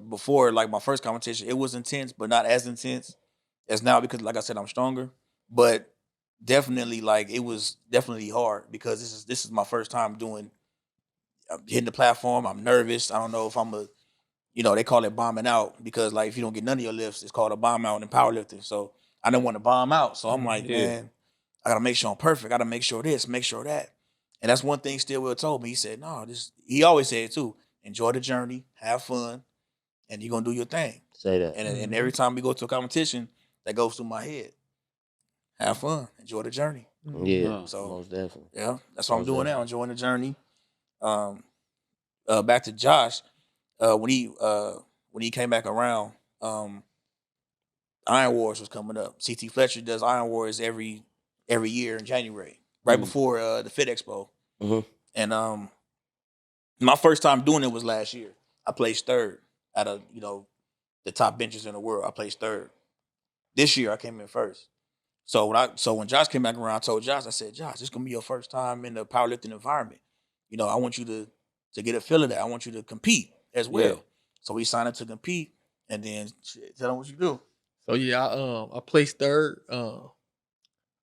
before, like my first competition, it was intense, but not as intense as now because, like I said, I'm stronger. But definitely, like it was definitely hard because this is my first time hitting the platform. I'm nervous. I don't know if I'm they call it bombing out because like if you don't get none of your lifts, it's called a bomb out in powerlifting. So I didn't want to bomb out. So I'm like, man, I gotta make sure I'm perfect. I gotta make sure this, make sure that. And that's one thing Stillwell told me. He said, no, he always said it too. Enjoy the journey, have fun, and you're gonna do your thing. Say that. And every time we go to a competition, that goes through my head. Have fun, enjoy the journey. Yeah, so most definitely. Yeah, that's what I'm doing now, enjoying the journey. Back to Josh, when he came back around, Iron Wars was coming up. CT Fletcher does Iron Wars every year in January, right before the Fit Expo. And my first time doing it was last year. I placed third out of the top benchers in the world. I placed third. This year I came in first. So when Josh came back around, I told Josh, I said, Josh, this gonna be your first time in the powerlifting environment. I want you to get a feel of that. I want you to compete as well. Yeah. So we signed up to compete, and then tell them what you do. So yeah, I placed third.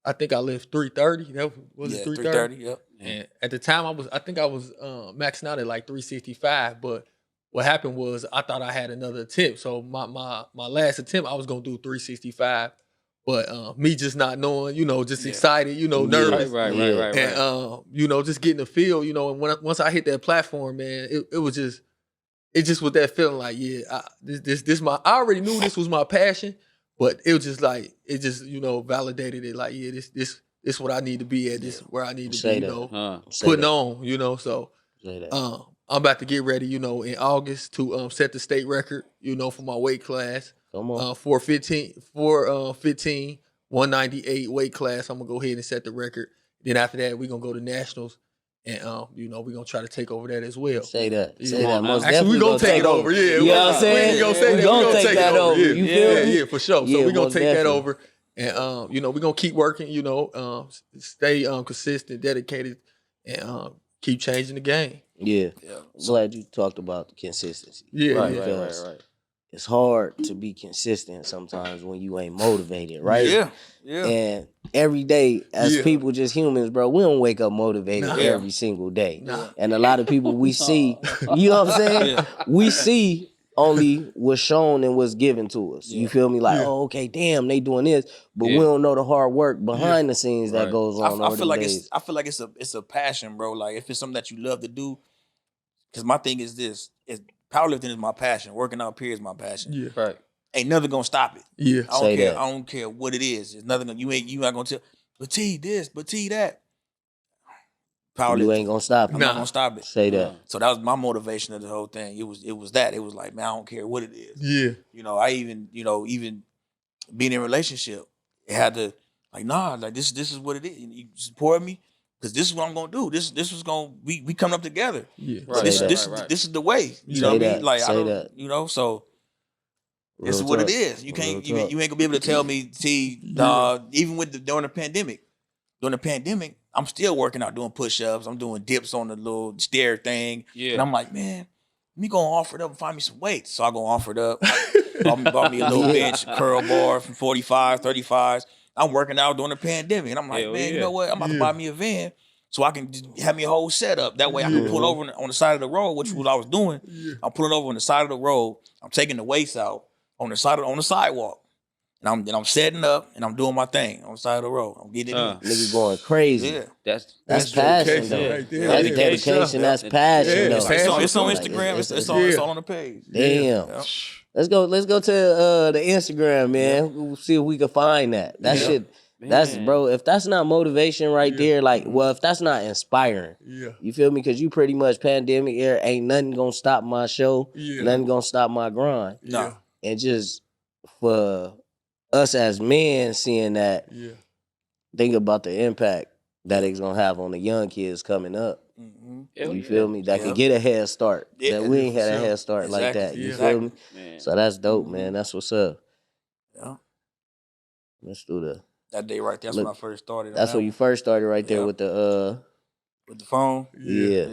I think I left 330. That was it 330? Yep. And at the time I was maxing out at like 365, but what happened was I thought I had another attempt. So my last attempt I was gonna do 365. But me just not knowing, just excited, nervous. Right. And just getting the feel, and once I hit that platform, man, it was just with that feeling like, this I already knew this was my passion, but it was just like validated it like, this what I need to be at, this where I need to be, putting on, so I'm about to get ready, in August to set the state record, for my weight class. Come on. 415, 198 weight class. I'm gonna go ahead and set the record. Then after that, we're gonna go to nationals, and we're gonna try to take over that as well. Say that. Yeah. Say that. Most actually, we're gonna take it over. Yeah, you know what I'm saying? We're gonna take that over. You feel me? Yeah, for sure. So we're gonna take that over, and we're gonna keep working. Stay consistent, dedicated, and keep changing the game. Yeah. I'm glad you talked about the consistency. Yeah, right. It's hard to be consistent sometimes when you ain't motivated, right? Yeah. And every day, as people, just humans, bro, we don't wake up motivated every single day. Nah. And a lot of people we see, you know what I'm saying? Yeah. We see only what's shown and what's given to us. You feel me? Like, oh, okay, damn, they doing this, but we don't know the hard work behind the scenes that goes on. I feel like it's a passion, bro. Like if it's something that you love to do, because my thing is this: powerlifting is my passion. Working out here is my passion. Yeah. Right. Ain't nothing gonna stop it. Yeah. I don't care. I don't care what it is. It's nothing. You not gonna tell. But T this, but T that. Powerlifting. You ain't gonna stop it. I'm not gonna stop it. Say that. So that was my motivation of the whole thing. It was that. It was like, man, I don't care what it is. Yeah. I even being in a relationship, it had to like, nah, like this is what it is. You support me. Because this is what I'm gonna do. This was gonna we coming up together. Yeah. Right. This is the way. You know what I mean? Like so this is what it is. You can't you ain't gonna be able to tell me, even during the pandemic. During the pandemic, I'm still working out doing push-ups. I'm doing dips on the little stair thing. Yeah. And I'm like, man, let me go offer it up and find me some weights. So I go offer it up. bought me a little bench, curl bar from 45, 35s. I'm working out during the pandemic. And I'm like, you know what? I'm about to buy me a van so I can just have me a whole setup. That way I can pull over on the side of the road, which is what I was doing. Yeah. I'm pulling over on the side of the road. I'm taking the weights out on the sidewalk. And I'm setting up and I'm doing my thing on the side of the road. I'm getting it in. Nigga going crazy. Yeah. That's passion, though. Right there. That's dedication. That's passion, though. It's on Instagram. It's all on the page. Damn. Yeah. Let's go to the Instagram, man. We'll see if we can find that. That shit. That's bro. If that's not motivation right there, like, well, if that's not inspiring, Yeah. you feel me? Because you pretty much pandemic era, ain't nothing gonna stop my show. Yeah. Nothing gonna stop my grind. Yeah. And just for us as men seeing that, think about the impact that it's gonna have on the young kids coming up. You feel me? That could get a head start. That we ain't had a head start like that. You feel me? Man. So that's dope, man. That's what's up. Yeah. Let's do that day right there. That's when I first started. That's when you first started right there with the phone. Yeah.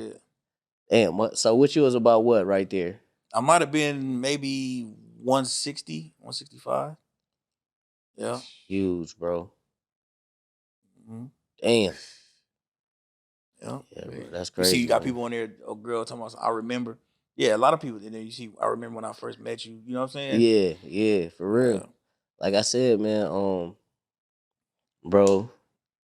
Damn, so what you was about what right there? I might have been maybe 160, 165. Yeah. Huge, bro. Mm-hmm. Damn. Yeah. Bro, that's crazy. You see, you got people on there, a girl talking about, I remember. Yeah, a lot of people. And then you see, I remember when I first met you. You know what I'm saying? Yeah, for real. Like I said, man, bro,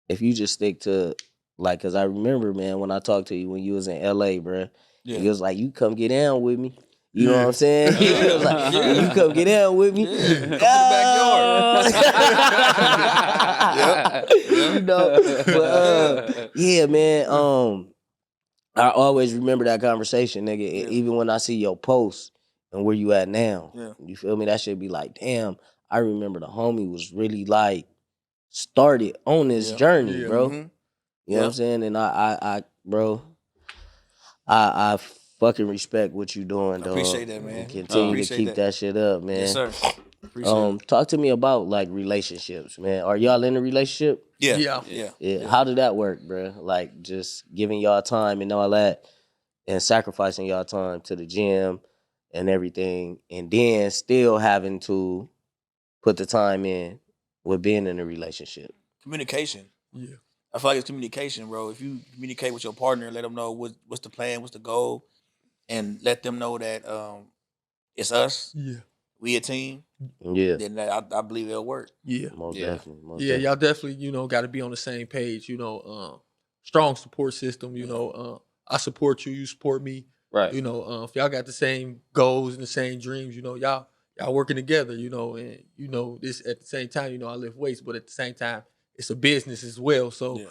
if you just stick to, like, cause I remember, man, when I talked to you when you was in LA, bro, you was like, you come get down with me. You know what I'm saying? He was like, you come get down with me. Come to the backyard. You know, but yeah, man. I always remember that conversation, nigga. Even when I see your posts and where you at now, you feel me? That should be like, damn. I remember the homie was really like started on this journey, bro. You know what I'm saying? And I bro, I fucking respect what you doing, dog. Appreciate that, man. And continue to keep that shit up, man. Yes, sir. Appreciate talk to me about like relationships, man. Are y'all in a relationship? Yeah. How did that work, bro? Like just giving y'all time and all that, and sacrificing y'all time to the gym and everything, and then still having to put the time in with being in a relationship. Communication. Yeah. I feel like it's communication, bro. If you communicate with your partner, let them know what's the plan, what's the goal, and let them know that it's us. Yeah. We a team. Yeah. Then I believe it'll work. Yeah. Most definitely. Y'all definitely, got to be on the same page, strong support system, I support you, you support me. Right. If y'all got the same goals and the same dreams, y'all working together, and this at the same time, I lift weights, but at the same time, it's a business as well. So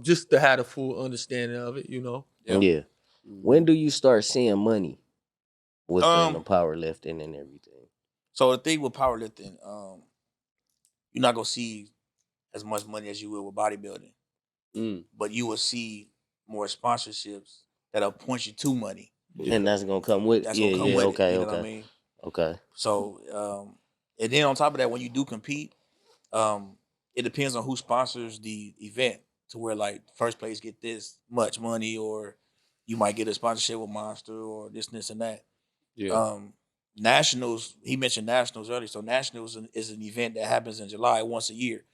just to have a full understanding of it, Yeah. When do you start seeing money within the powerlifting and everything? So the thing with powerlifting, you're not gonna see as much money as you will with bodybuilding, but you will see more sponsorships that'll point you to money, and that's gonna come with. That's gonna come with okay, it, you know okay. what I mean? Okay. So, and then on top of that, when you do compete, it depends on who sponsors the event. To where like first place get this much money, or you might get a sponsorship with Monster, or this and that. Yeah. Nationals, he mentioned Nationals earlier. So Nationals is an event that happens in July once a year.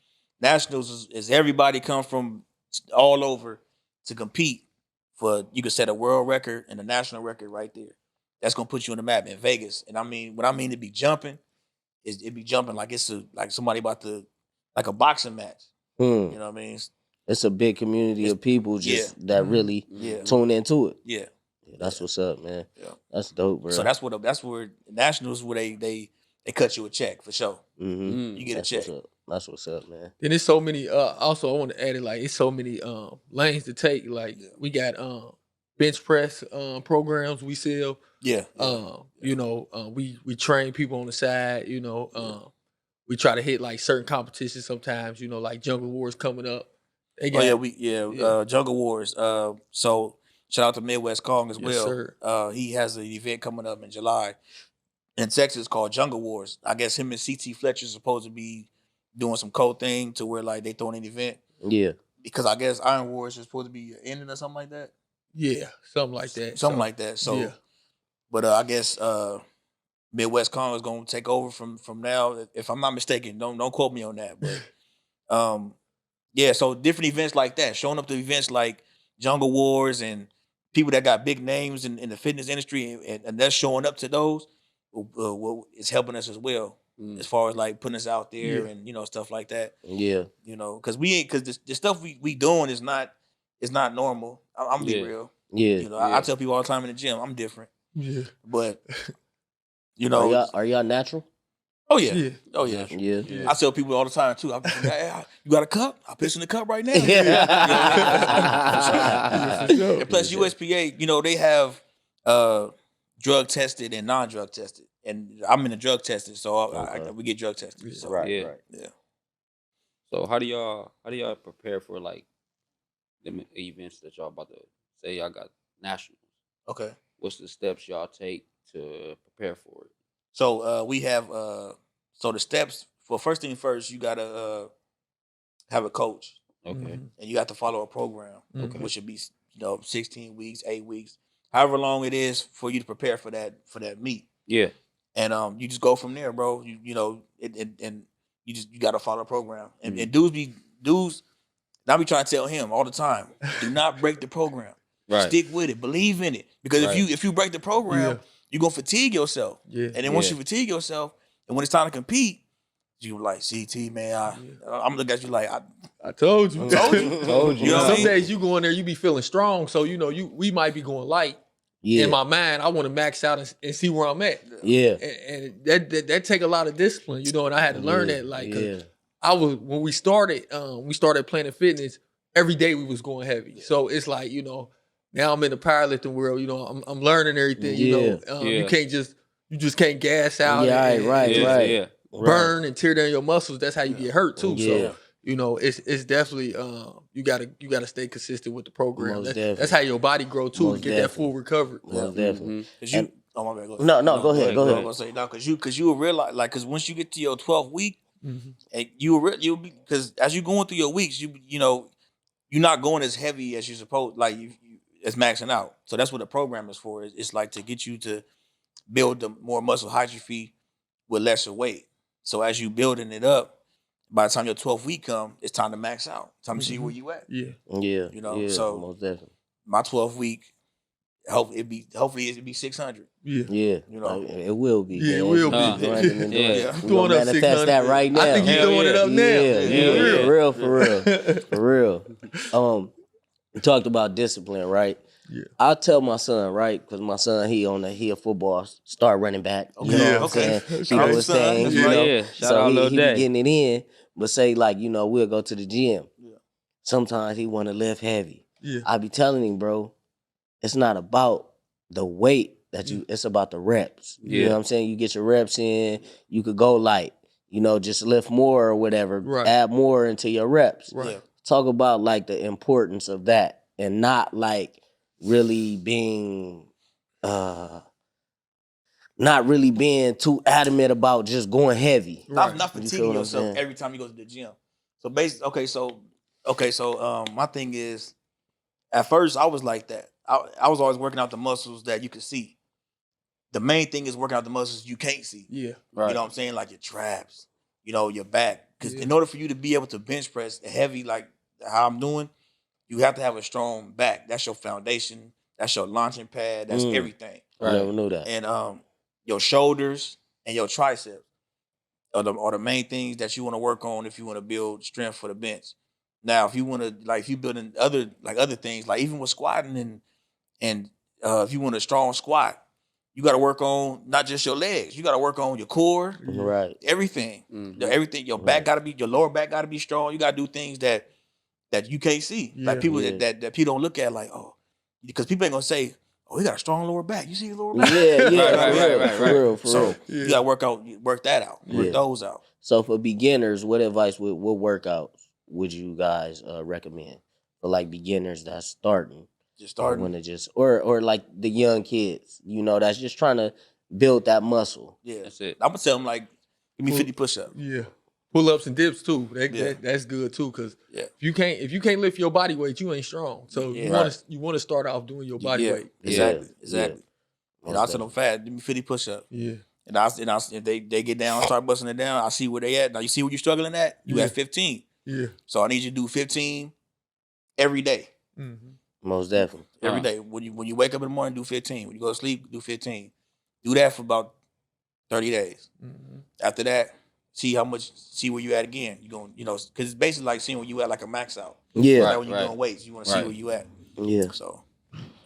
Nationals is everybody come from all over to compete for, you can set a world record and a national record right there. That's gonna put you on the map in Vegas. And I mean, what I mean to be jumping is it be jumping like it's like somebody about to, like a boxing match. You know what I mean? It's a big community of people just that really tune into it. Yeah. That's what's up, man. Yeah. That's dope, bro. So that's where Nationals, where they cut you a check for sure. You get a check. That's what's up, man. Then there's so many. Also, I want to add it, like, it's so many lanes to take. Like we got bench press programs we sell. Yeah. We train people on the side. We try to hit like certain competitions sometimes. Like Jungle Wars coming up. They got, Jungle Wars. So shout out to Midwest Kong as well. Sir. He has an event coming up in July in Texas called Jungle Wars. I guess him and CT Fletcher supposed to be doing some cool thing to where like they throwing an event. Yeah. Because I guess Iron Wars is supposed to be ending or something like that. Yeah, something like that. Something like that. So, yeah. But I guess Midwest Kong is going to take over from now. If I'm not mistaken, don't quote me on that. But yeah, so different events like that, showing up to events like Jungle Wars and people that got big names in the fitness industry, and that's showing up to those, is helping us as well, as far as like putting us out there and stuff like that. Yeah, because the stuff we doing is not normal. I'm gonna be real. Yeah, I tell people all the time in the gym, I'm different. Yeah, but are y'all natural? Oh yeah. Yeah. Oh yeah. Yeah. I tell people all the time too. Hey, you got a cup? I'll piss in the cup right now. Yeah, for sure. And plus USPA, they have drug tested and non-drug tested, and I'm in the drug tested, so we get drug tested. So, Right. Yeah. Right. yeah. So how do y'all prepare for like the events that y'all about to say y'all got nationals? Okay. What's the steps y'all take to prepare for it? So we have so the steps for first thing first, you gotta have a coach, Okay. and you have to follow a program, Okay. which should be 16 weeks, 8 weeks, however long it is for you to prepare for that meet. Yeah. And you just go from there, bro. And you got to follow the program. And dudes. And I be trying to tell him all the time, do not break the program. Right. Stick with it. Believe in it. Because Right. if you break the program, you're gonna fatigue yourself. Yeah. And then once you fatigue yourself, and when it's time to compete, you like, CT, man, I'm looking at you like, I told you. told you. Told you. You know what I Some mean? days you go in there, you be feeling strong. So, we might be going light. Yeah. In my mind, I want to max out and see where I'm at. Yeah. And that take a lot of discipline, and I had to learn that. Like, 'cause Yeah. when we started Planet Fitness, every day we was going heavy. So it's like, now I'm in the powerlifting world, I'm learning everything, Yeah. you just can't gas out Yeah, and right. Yeah. burn and tear down your muscles. That's how you get hurt too. Yeah. So, it's definitely you gotta stay consistent with the program. Most That's definitely. how your body grow too, Most to get that full recovery. Most definitely. Cause you, oh my bad, go ahead. No, go ahead. I was gonna say no, cause you will realize, like, cause once you get to your 12th week, and you'll be, because as you're going through your weeks, you're not going as heavy as you're supposed, like you as maxing out. So that's what the program is for. It's like to get you to build the more muscle hypertrophy with lesser weight. So as you building it up, by the time your 12th week come, it's time to max out. Time to see where you at. Yeah. Yeah. Yeah, So most definitely. My 12th week, hopefully it'll be 600. Yeah. Yeah. It will be. Yeah, it man. will We be. grinding and doing it. Yeah. We Throwing gonna up manifest 600. that right now. I think you're Hell throwing it yeah. up now. Yeah. Yeah. For real. We talked about discipline, right? Yeah. I'll tell my son, right? Because my son, he a football star running back. You know Yeah. what I'm Okay. saying? Shout out He to was son. saying, That's you right. know, Yeah. Shout so out he Lil be Day. getting it in. But say, like, we'll go to the gym. Yeah. Sometimes he want to lift heavy. Yeah. I be telling him, bro, it's not about the weight that it's about the reps. You Yeah. know what I'm saying? You get your reps in, you could go light, just lift more or whatever, Right. add more into your reps. Right. Yeah. Talk about like the importance of that and not like really being too adamant about just going heavy. Not You feel fatiguing what I'm yourself saying? every time you go to the gym. So basically, so my thing is, at first I was like that. I was always working out the muscles that you could see. The main thing is working out the muscles you can't see. Yeah. Right. You know what I'm saying? Like your traps, your back. Because Yeah. in order for you to be able to bench press heavy like how I'm doing, you have to have a strong back. That's your foundation. That's your launching pad. That's everything. I never knew that. And your shoulders and your triceps are the main things that you want to work on if you want to build strength for the bench. Now, if you want to, if you building other things, like even with squatting and if you want a strong squat, you got to work on not just your legs. You got to work on your core, Right. everything. Mhm. Everything. Your back got to be, your lower back got to be strong. You got to do things that you can't see. Like people that people don't look at, like, oh, because people ain't gonna say, oh, he got a strong lower back. You see his lower back? Yeah, Right. for real. So you gotta work that out, work Yeah. those out. So for beginners, what advice, what workouts would you guys recommend for like beginners that's starting? Just starting. Want to just or like the young kids, that's just trying to build that muscle. Yeah, That's it. I'm gonna tell them, like, give me 50 push-ups. Yeah. Pull-ups and dips too. Yeah. That's good too, because Yeah. if you can't lift your body weight, you ain't strong. So Yeah. you want to start off doing your body Yeah, weight. exactly. Yeah. And I tell them, fat, give me 50 push-ups. Yeah. And if they get down, start busting it down, I see where they at. Now you see where you're struggling at? You Yeah. at 15. Yeah. So I need you to do 15 every day. Mm-hmm. Most definitely. Every day. When you wake up in the morning, do 15. When you go to sleep, do 15. Do that for about 30 days. Mm-hmm. After that, see where you at again. You going, because it's basically like seeing where you at, like a max out. Yeah. Like when you're doing weights, you want to see Right. where you at. Yeah. So,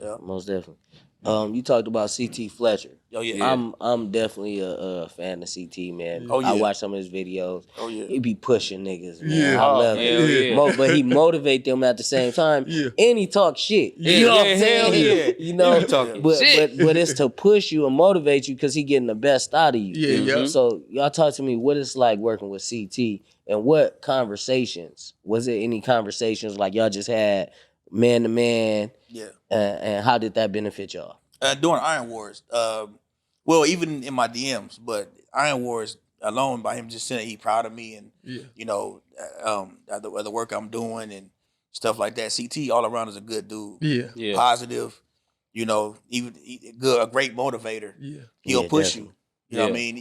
yeah. Most definitely. You talked about CT Fletcher. Oh yeah. I'm definitely a fan of CT, man. Oh, yeah. I watch some of his videos. Oh yeah. He be pushing niggas, man. Yeah. I love Hell it. yeah. But he motivate them at the same time. Yeah. And he talk shit. Yeah, You know what I'm yeah, saying? hell yeah. You know, He be talking shit. but it's to push you and motivate you because he getting the best out of you. Yeah, yeah. So y'all talk to me what it's like working with CT and what conversations. Was it any conversations like y'all just had man to man? Yeah. And how did that benefit y'all? During Iron Wars, well, even in my DMs, but Iron Wars alone by him just saying he proud of me and you know the work I'm doing and stuff like that. CT all around is a good dude. Yeah. Positive, you know, even good, a great motivator. Yeah. He'll Yeah, push definitely. you. You know what I mean?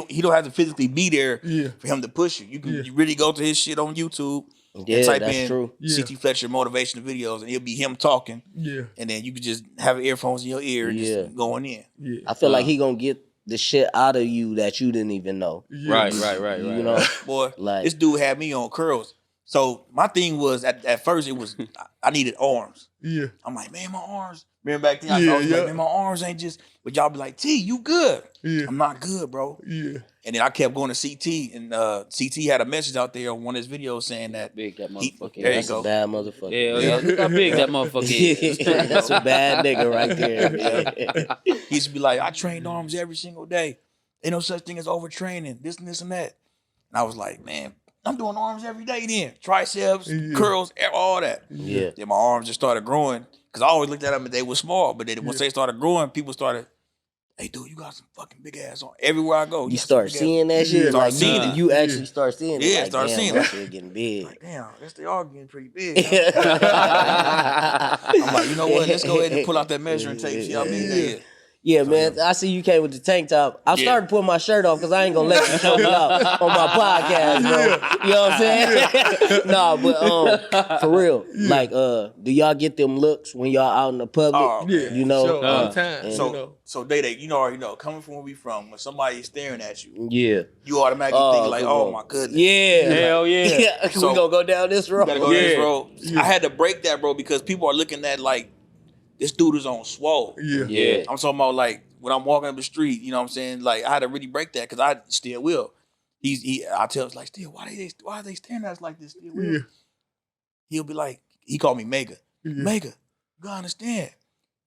He don't have to physically be there Yeah. for him to push you. You can you really go to his shit on YouTube Yeah, and type that's in true. Yeah. CT Fletcher motivational videos, and it'll be him talking. Yeah. And then you can just have earphones in your ear and Yeah. just going in. Yeah. I feel like he gonna get the shit out of you that you didn't even know. Right. You know, Boy, like this dude had me on curls. So my thing was at first it was I needed arms. Yeah. I'm like, man, my arms. Remember back then I Yeah, was yeah. like, man, my arms ain't just. But y'all be like, T, you good? Yeah. I'm not good, bro. Yeah. And then I kept going to CT, and CT had a message out there on one of his videos saying that Big that he, motherfucker. there you that's go. a bad motherfucker. Hell yeah. Look how big that motherfucker is. That's a bad nigga right there. Man. He used to be like, I trained arms every single day. Ain't no such thing as overtraining, this and this and that. And I was like, man, I'm doing arms every day then. Triceps, curls, all that. Yeah. Then my arms just started growing. Because I always looked at them and they were small. But then once they started growing, people started, hey, dude, you got some fucking big ass arms. Everywhere I go. You start seeing that shit. Start Like seeing it. you actually start seeing it. Yeah, Like, start damn, seeing my it. shit getting big. Like, damn, I guess they are getting pretty big. Huh? I'm like, you know what? Let's go ahead and pull out that measuring tape. See how big they is. Yeah, man. I see you came with the tank top. I started putting my shirt off because I ain't gonna let you show me out on my podcast, bro. You know what I'm saying? No, but for real, like, do y'all get them looks when y'all out in the public? Oh, Yeah. You know, Sure, all the time. So, you know. so Day-Day, you know already know, coming from where we from, when somebody's staring at you, yeah, you automatically think like, oh my goodness. yeah, Hell yeah. yeah. So- We gonna go down this road. You gotta go down this Yeah. road. I had to break that, bro, because people are looking at like, this dude is on swole. Yeah. Yeah. I'm talking about like, when I'm walking up the street, you know what I'm saying? Like, I had to really break that because I still will. I tell him, like, still, why are they staring at us like this? Still will. Yeah. He'll be like, he called me Mega. Yeah. Mega, you gotta understand,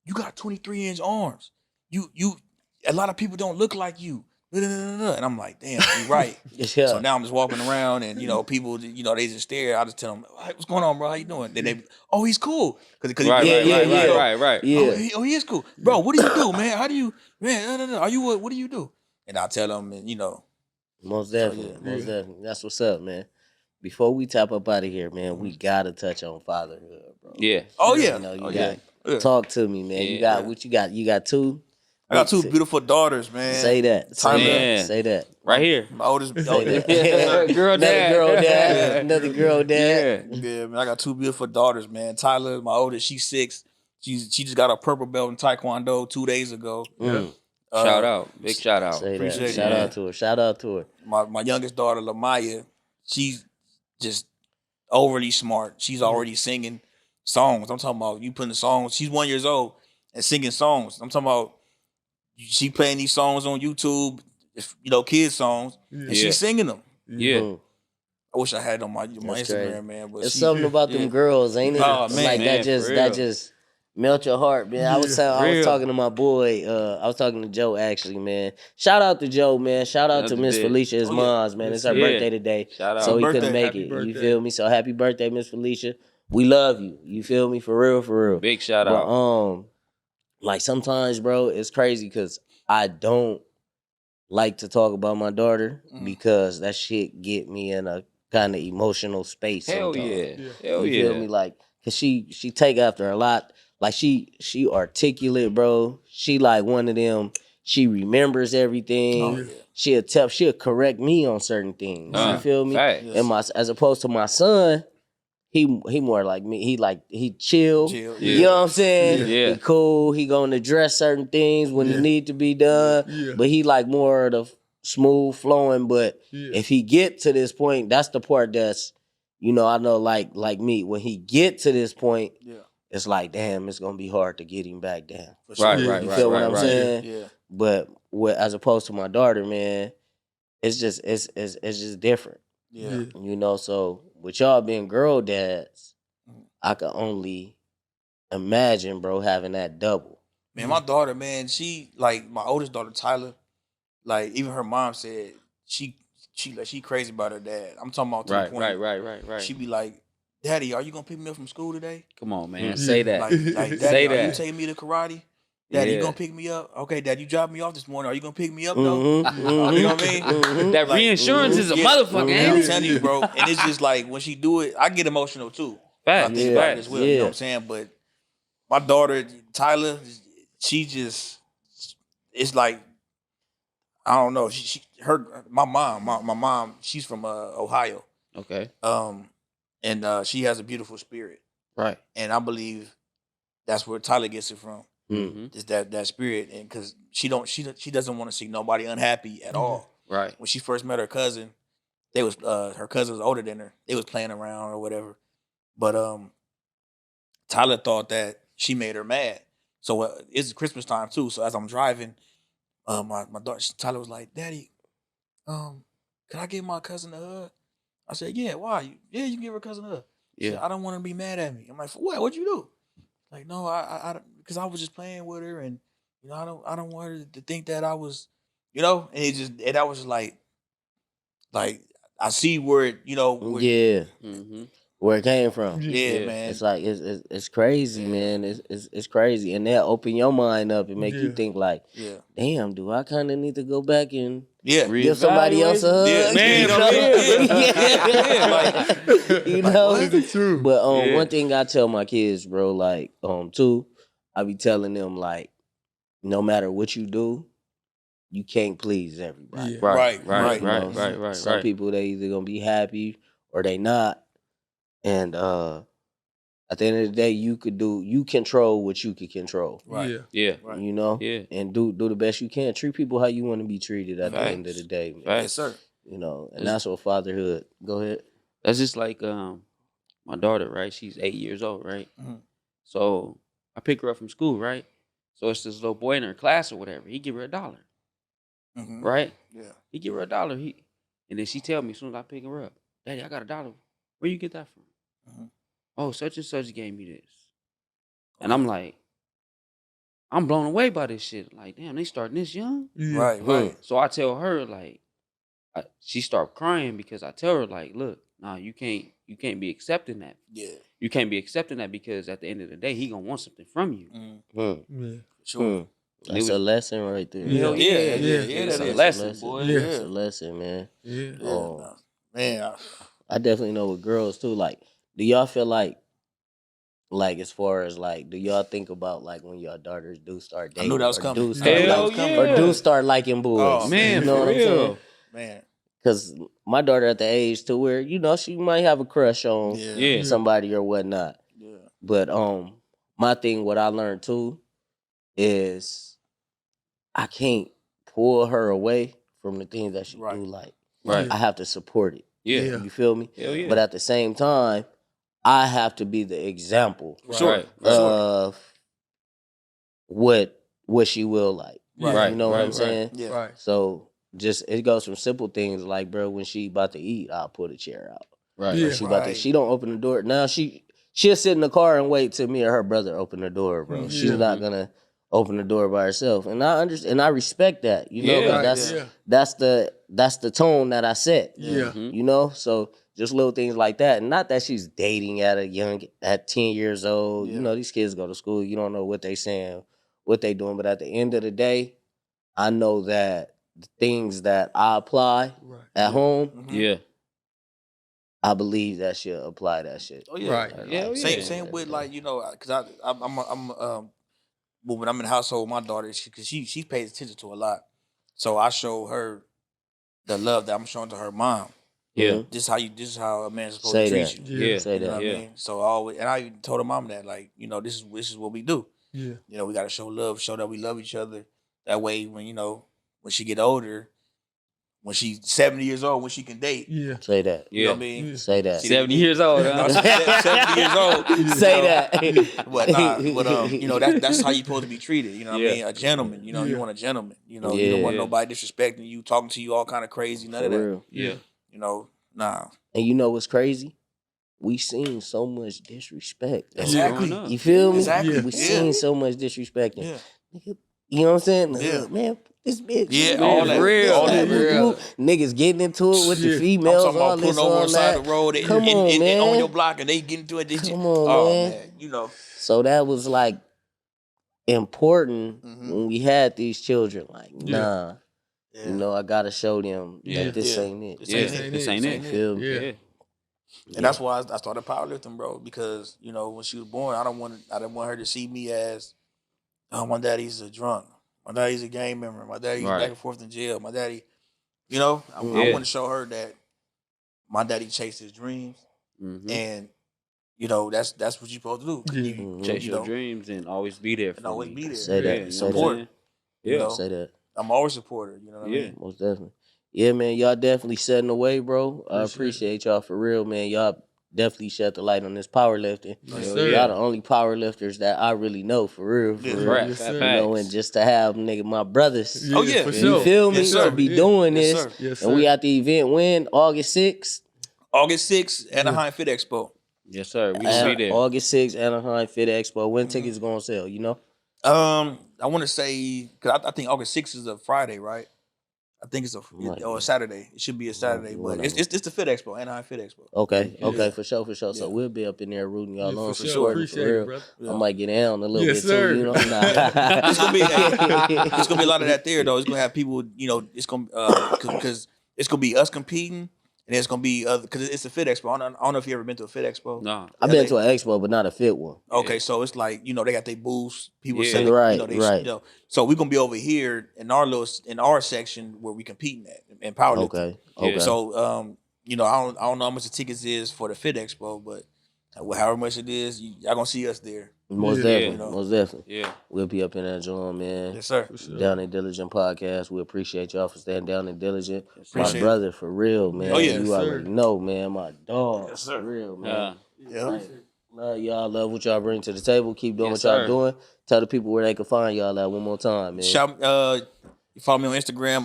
you got 23-inch arms. A lot of people don't look like you. And I'm like, damn, you're right. Yeah. So now I'm just walking around and, people, they just stare. I just tell them, hey, what's going on, bro? How you doing? Then they, oh, he's cool. Cause Right. Yeah. Oh, he is cool. Bro, what do you do, man? How do you, man, are you, what do you do? And I tell them, and Most definitely. Most definitely. That's what's up, man. Before we tap up out of here, man, we gotta touch on fatherhood, bro. Yeah. oh yeah. You know, you yeah. got talk to me, man. You got what you got? You got two? I got two beautiful daughters, man. Say that. Say Man. that. Say that. Right here. My oldest, Say yeah, that. Girl Another dad. girl dad. Another girl dad. Yeah. man, I got two beautiful daughters, man. Tyler, my oldest, she's 6. She just got a purple belt in Taekwondo 2 days ago. Shout out. Big shout out. Say Appreciate that. it, Shout man. out to her. Shout out to her. My youngest daughter, Lamaya, she's just overly smart. She's already singing songs. I'm talking about you putting the songs. She's 1 year old and singing songs. I'm talking about she playing these songs on YouTube, kids songs, and Yeah. she's singing them. Yeah. Mm. I wish I had it on my That's Instagram, crazy. man. But There's she, something about them girls, ain't it? Oh, It's man. like Man, for real. that just melt your heart, man. I was real. talking to my boy. I was talking to Joe actually, man. Shout out to Joe, man. Shout out to Another Miss day. Felicia, his Oh, yeah. mom's, man. It's her Yeah. birthday today. Shout out. So he Birthday. couldn't make Happy it. You birthday. feel me? So happy birthday, Miss Felicia. We love you. You feel me? For real, for real. Big shout But out. like sometimes, bro, it's crazy because I don't like to talk about my daughter because that shit get me in a kind of emotional space. Hell sometimes. yeah. Hell You yeah. feel me? Like, cause she take after a lot. Like she articulate, bro. She like one of them. She remembers everything. Oh, yeah. She'll correct me on certain things. You feel me? Fact. Yes. And as opposed to my son, he more like me. He chill. Chill. You know what I'm saying? Yeah. He cool. He gonna address certain things when it need to be done. Yeah. But he like more of the smooth flowing. But Yeah. if he get to this point, that's the part that's, I know like me, when he get to this point, Yeah. it's like, damn, it's gonna be hard to get him back down. For sure. Right, You feel what I'm right. saying? For But sure. you feel what I'm right. saying? Yeah. But as opposed to my daughter, man, it's just different. Yeah. You know, so with y'all being girl dads, I can only imagine, bro, having that double. Man, my daughter, man, she like my oldest daughter, Tyler. Like even her mom said she crazy about her dad. I'm talking about to the point. Right. She be like, "Daddy, are you gonna pick me up from school today? Come on, man. Say that. Like, Daddy, Say are you that. taking me to karate? Daddy, you Yeah. gonna pick me up? Okay, Dad, you dropped me off this morning. Are you gonna pick me up though? You know what I mean? That Like, reinsurance is a motherfucker, Man, I'm ain't it? telling you, bro. And it's just like when she do it, I get emotional too. I Facts. think about it Facts. as well. You know what I'm saying? But my daughter, Tyler, she just, it's like, I don't know. My mom, she's from Ohio. Okay. And she has a beautiful spirit. Right. And I believe that's where Tyler gets it from. Mm-hmm. Is that spirit, and because she doesn't want to see nobody unhappy at all. Right. When she first met her cousin, her cousin was older than her. They was playing around or whatever, but Tyler thought that she made her mad. So it's Christmas time too. So as I'm driving, my daughter Tyler was like, "Daddy, can I give my cousin a hug?" I said, "Yeah, why? Yeah, you can give her cousin a hug." She said, "I don't want her to be mad at me." I'm like, "For what? What'd you do?" Like, no, I because I was just playing with her, and you know, I don't want her to think that I was, you know, and I was like I see where it, you know, Where it came from. Yeah, man. It's like it's crazy, man. It's crazy, and they'll open your mind up and make you think like, damn, do I kind of need to go back and give somebody else a hug? Yeah, man, you know. But one thing I tell my kids, bro, like too, I be telling them like, no matter what you do, you can't please everybody. Right. Some people they either gonna be happy or they not, and at the end of the day, you control what you can control. Right. Yeah. You know? Yeah. And do the best you can. Treat people how you want to be treated at the end of the day, man. Yes, sir. You know, and that's what fatherhood. Go ahead. That's just like my daughter, right? She's 8 years old, right? Mm-hmm. So I pick her up from school, right? So it's this little boy in her class or whatever. He give her $1, right? Yeah. He give her $1. And then she tell me as soon as I pick her up, "Daddy, I got $1. Where you get that from?" "Oh, such and such gave me this." And I'm like, I'm blown away by this shit. Like, damn, they starting this young? Right. So I tell her, like, she start crying because I tell her, like, look, nah, you can't be accepting that. Yeah. You can't be accepting that because at the end of the day, he gonna want something from you. Sure. That's a lesson right there. Yeah. It's a lesson, boy. It's a lesson, man. Man. I definitely know with girls too. Like, do y'all feel like as far as like, do y'all think about like when your daughters do start dating? I knew that was coming. Or do start liking boys? Oh, man, you know for what I'm real. saying? Man. Because my daughter at the age to where, you know, she might have a crush on somebody or whatnot. Yeah. But my thing, what I learned too, is I can't pull her away from the things that she do like. Right. I have to support it. Yeah. You feel me? Hell yeah. But at the same time, I have to be the example of what she will like. Right. You know what I'm saying? Yeah. Right. So just it goes from simple things like, bro, when she about to eat, I'll put a chair out. Right. Yeah. She don't open the door. Now she'll sit in the car and wait till me or her brother open the door, bro. She's not gonna open the door by herself. And I understand and I respect that. You know, 'cause that's the tone that I set. Yeah. You know? So just little things like that. And not that she's dating at 10 years old. You know, these kids go to school, you don't know what they saying, what they doing. But at the end of the day, I know that the things that I apply at home, I believe that she'll apply that shit. Oh yeah. Right. Same with like, you know, because I'm when I'm in the household with my daughter, because she pays attention to a lot. So I show her the love that I'm showing to her mom. Yeah. This is how a man's supposed to treat you. Yeah. Say You know that. what I mean? So I even told her mom that, like, you know, this is what we do. Yeah. You know, we gotta show love, show that we love each other. That way when, you know, when she get older, when she's 70 years old, when she can date. Yeah. Say that. You know what I mean? Say that. 70 years old. No, Huh? 70 years old. Say that. But you know, that's how you supposed to be treated. You know what I Yeah. mean? A gentleman. You know, you Yeah. want a gentleman. You know, you don't want Yeah. nobody disrespecting you, talking to you all kind of crazy, none For of that. real. Yeah. You know, nah. And you know what's crazy? We seen so much disrespect. Exactly. Growing up. You feel me? Exactly. We Yeah. seen so much disrespect. Yeah. Nigga, you know what I'm saying? Yeah. Man, this bitch. Yeah, man, all that. this, All that, that. whoop, whoop. Niggas getting into it with the Yeah. I'm females, talking all about this, pulling over all on the side that. of the road Come on, man. on your block and they get into it. Come on, oh, man. You know. So that was like important Mhm. when we had these children. Like, Yeah. nah, Yeah. you know, I gotta show them Yeah. that this Yeah. ain't it. This Yeah. ain't it. This ain't You it. feel me? Yeah. Yeah. And that's why I started powerlifting, bro. Because you know when she was born, I didn't want her to see me as, oh, my daddy's a drunk, my daddy's a gang member, my daddy's Right. back and forth in jail, my daddy. You know, I Yeah. want to show her that my daddy chased his dreams, Mm-hmm. and you know that's what you're supposed to do. Yeah. Mhm. Chase you your know, dreams and always be there for and always me. be there. Say that. you Say know what I'm Support. saying? You Yeah. know? Say that. I'm always a supporter. You know what I Yeah. mean? Most definitely. Yeah, man, y'all definitely setting the way, bro. I Appreciate appreciate y'all for real, man. Y'all definitely shed the light on this powerlifting. Yes, Hell sir. yeah. Y'all the only powerlifters that I really know, for real, for Yes, real. sir. Right. Yes, Fat sir. You know, and facts. just to have nigga my brothers, Oh, yeah. for You you sure. feel me, Yes, sir. to be Yeah. doing Yes, this, sir. Yes, and we sir. at the event when August 6th, August 6th, Anaheim Fit Expo. Yes, sir. We gonna be there. August 6th, Anaheim Fit Expo. When tickets gonna sell? You know, I want to say because I think August 6th is a Friday, right? I think it's Might or a be. Saturday. It should be a Saturday, but Whatever. it's the Fit Expo, Anaheim Fit Expo. okay, Yeah. okay, for sure. So Yeah. we'll be up in there rooting y'all Yeah, on, for sure. supporting, Appreciate for it, real. brother. Yeah. I might get down a little Yes, bit sir. too, you know. It's gonna be it's gonna be a lot of that there though. It's gonna have people, you know. It's gonna because it's gonna be us competing, and it's gonna be because it's a Fit Expo. I don't know if you ever been to a Fit Expo. Nah. I've been to an expo, but not a fit one. Okay, Yeah. so it's like they got their booths. People Yeah. selling, Right, you know, right. You know, so we're gonna be over here in our section where we competing at in powerlifting. Okay, Yeah. okay. So you know, I don't know how much the tickets is for the Fit Expo, but however much it is, y'all gonna see us there. Most Yeah. definitely, You know. most definitely. Yeah. We'll be up in that joint, man. Yes, sir. For sure. Down and Diligent podcast. We appreciate y'all for staying down and diligent. My Appreciate it. brother, for real, man. Oh, yeah. You Yes, sir. already know, man. My dog, Yes, sir. for real, man. Yeah. Like, love y'all. Love what y'all bring to the table. Keep doing Yes, what y'all sir. doing. Tell the people where they can find y'all at one more time, man. Shout you follow me on Instagram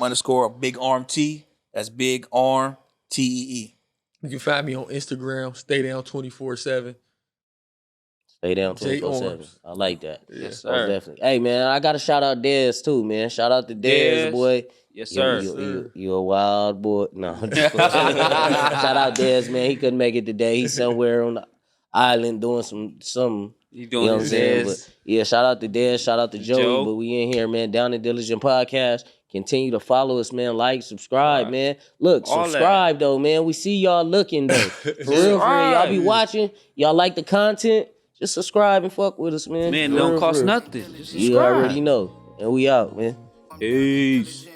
_BigArmTee. That's BigArmTee. You can find me on Instagram, Stay Down 24/7. Stay down 24/7. J-ARMS. I like that. Yes, Most sir. definitely. Hey, man, I got to shout out Dez too, man. Shout out to Dez, Dez. boy. Yes, sir. You a wild boy. No. I'm just playing. Shout out Dez, man. He couldn't make it today. He's somewhere on the island doing some. You You doing know what I'm his saying? ass. But yeah, shout out to Dez, shout out to Joey. Joe. But we in here, man. Down and Diligent Podcast. Continue to follow us, man. Like, subscribe, Right. man. Look, All subscribe though, man. We see y'all looking though. For real, y'all be Subscribe. watching. Y'all like the content. Just subscribe and fuck with us, man. Man, For it don't real, cost for real. nothing. Just You subscribe. already know. And we out, man. Peace.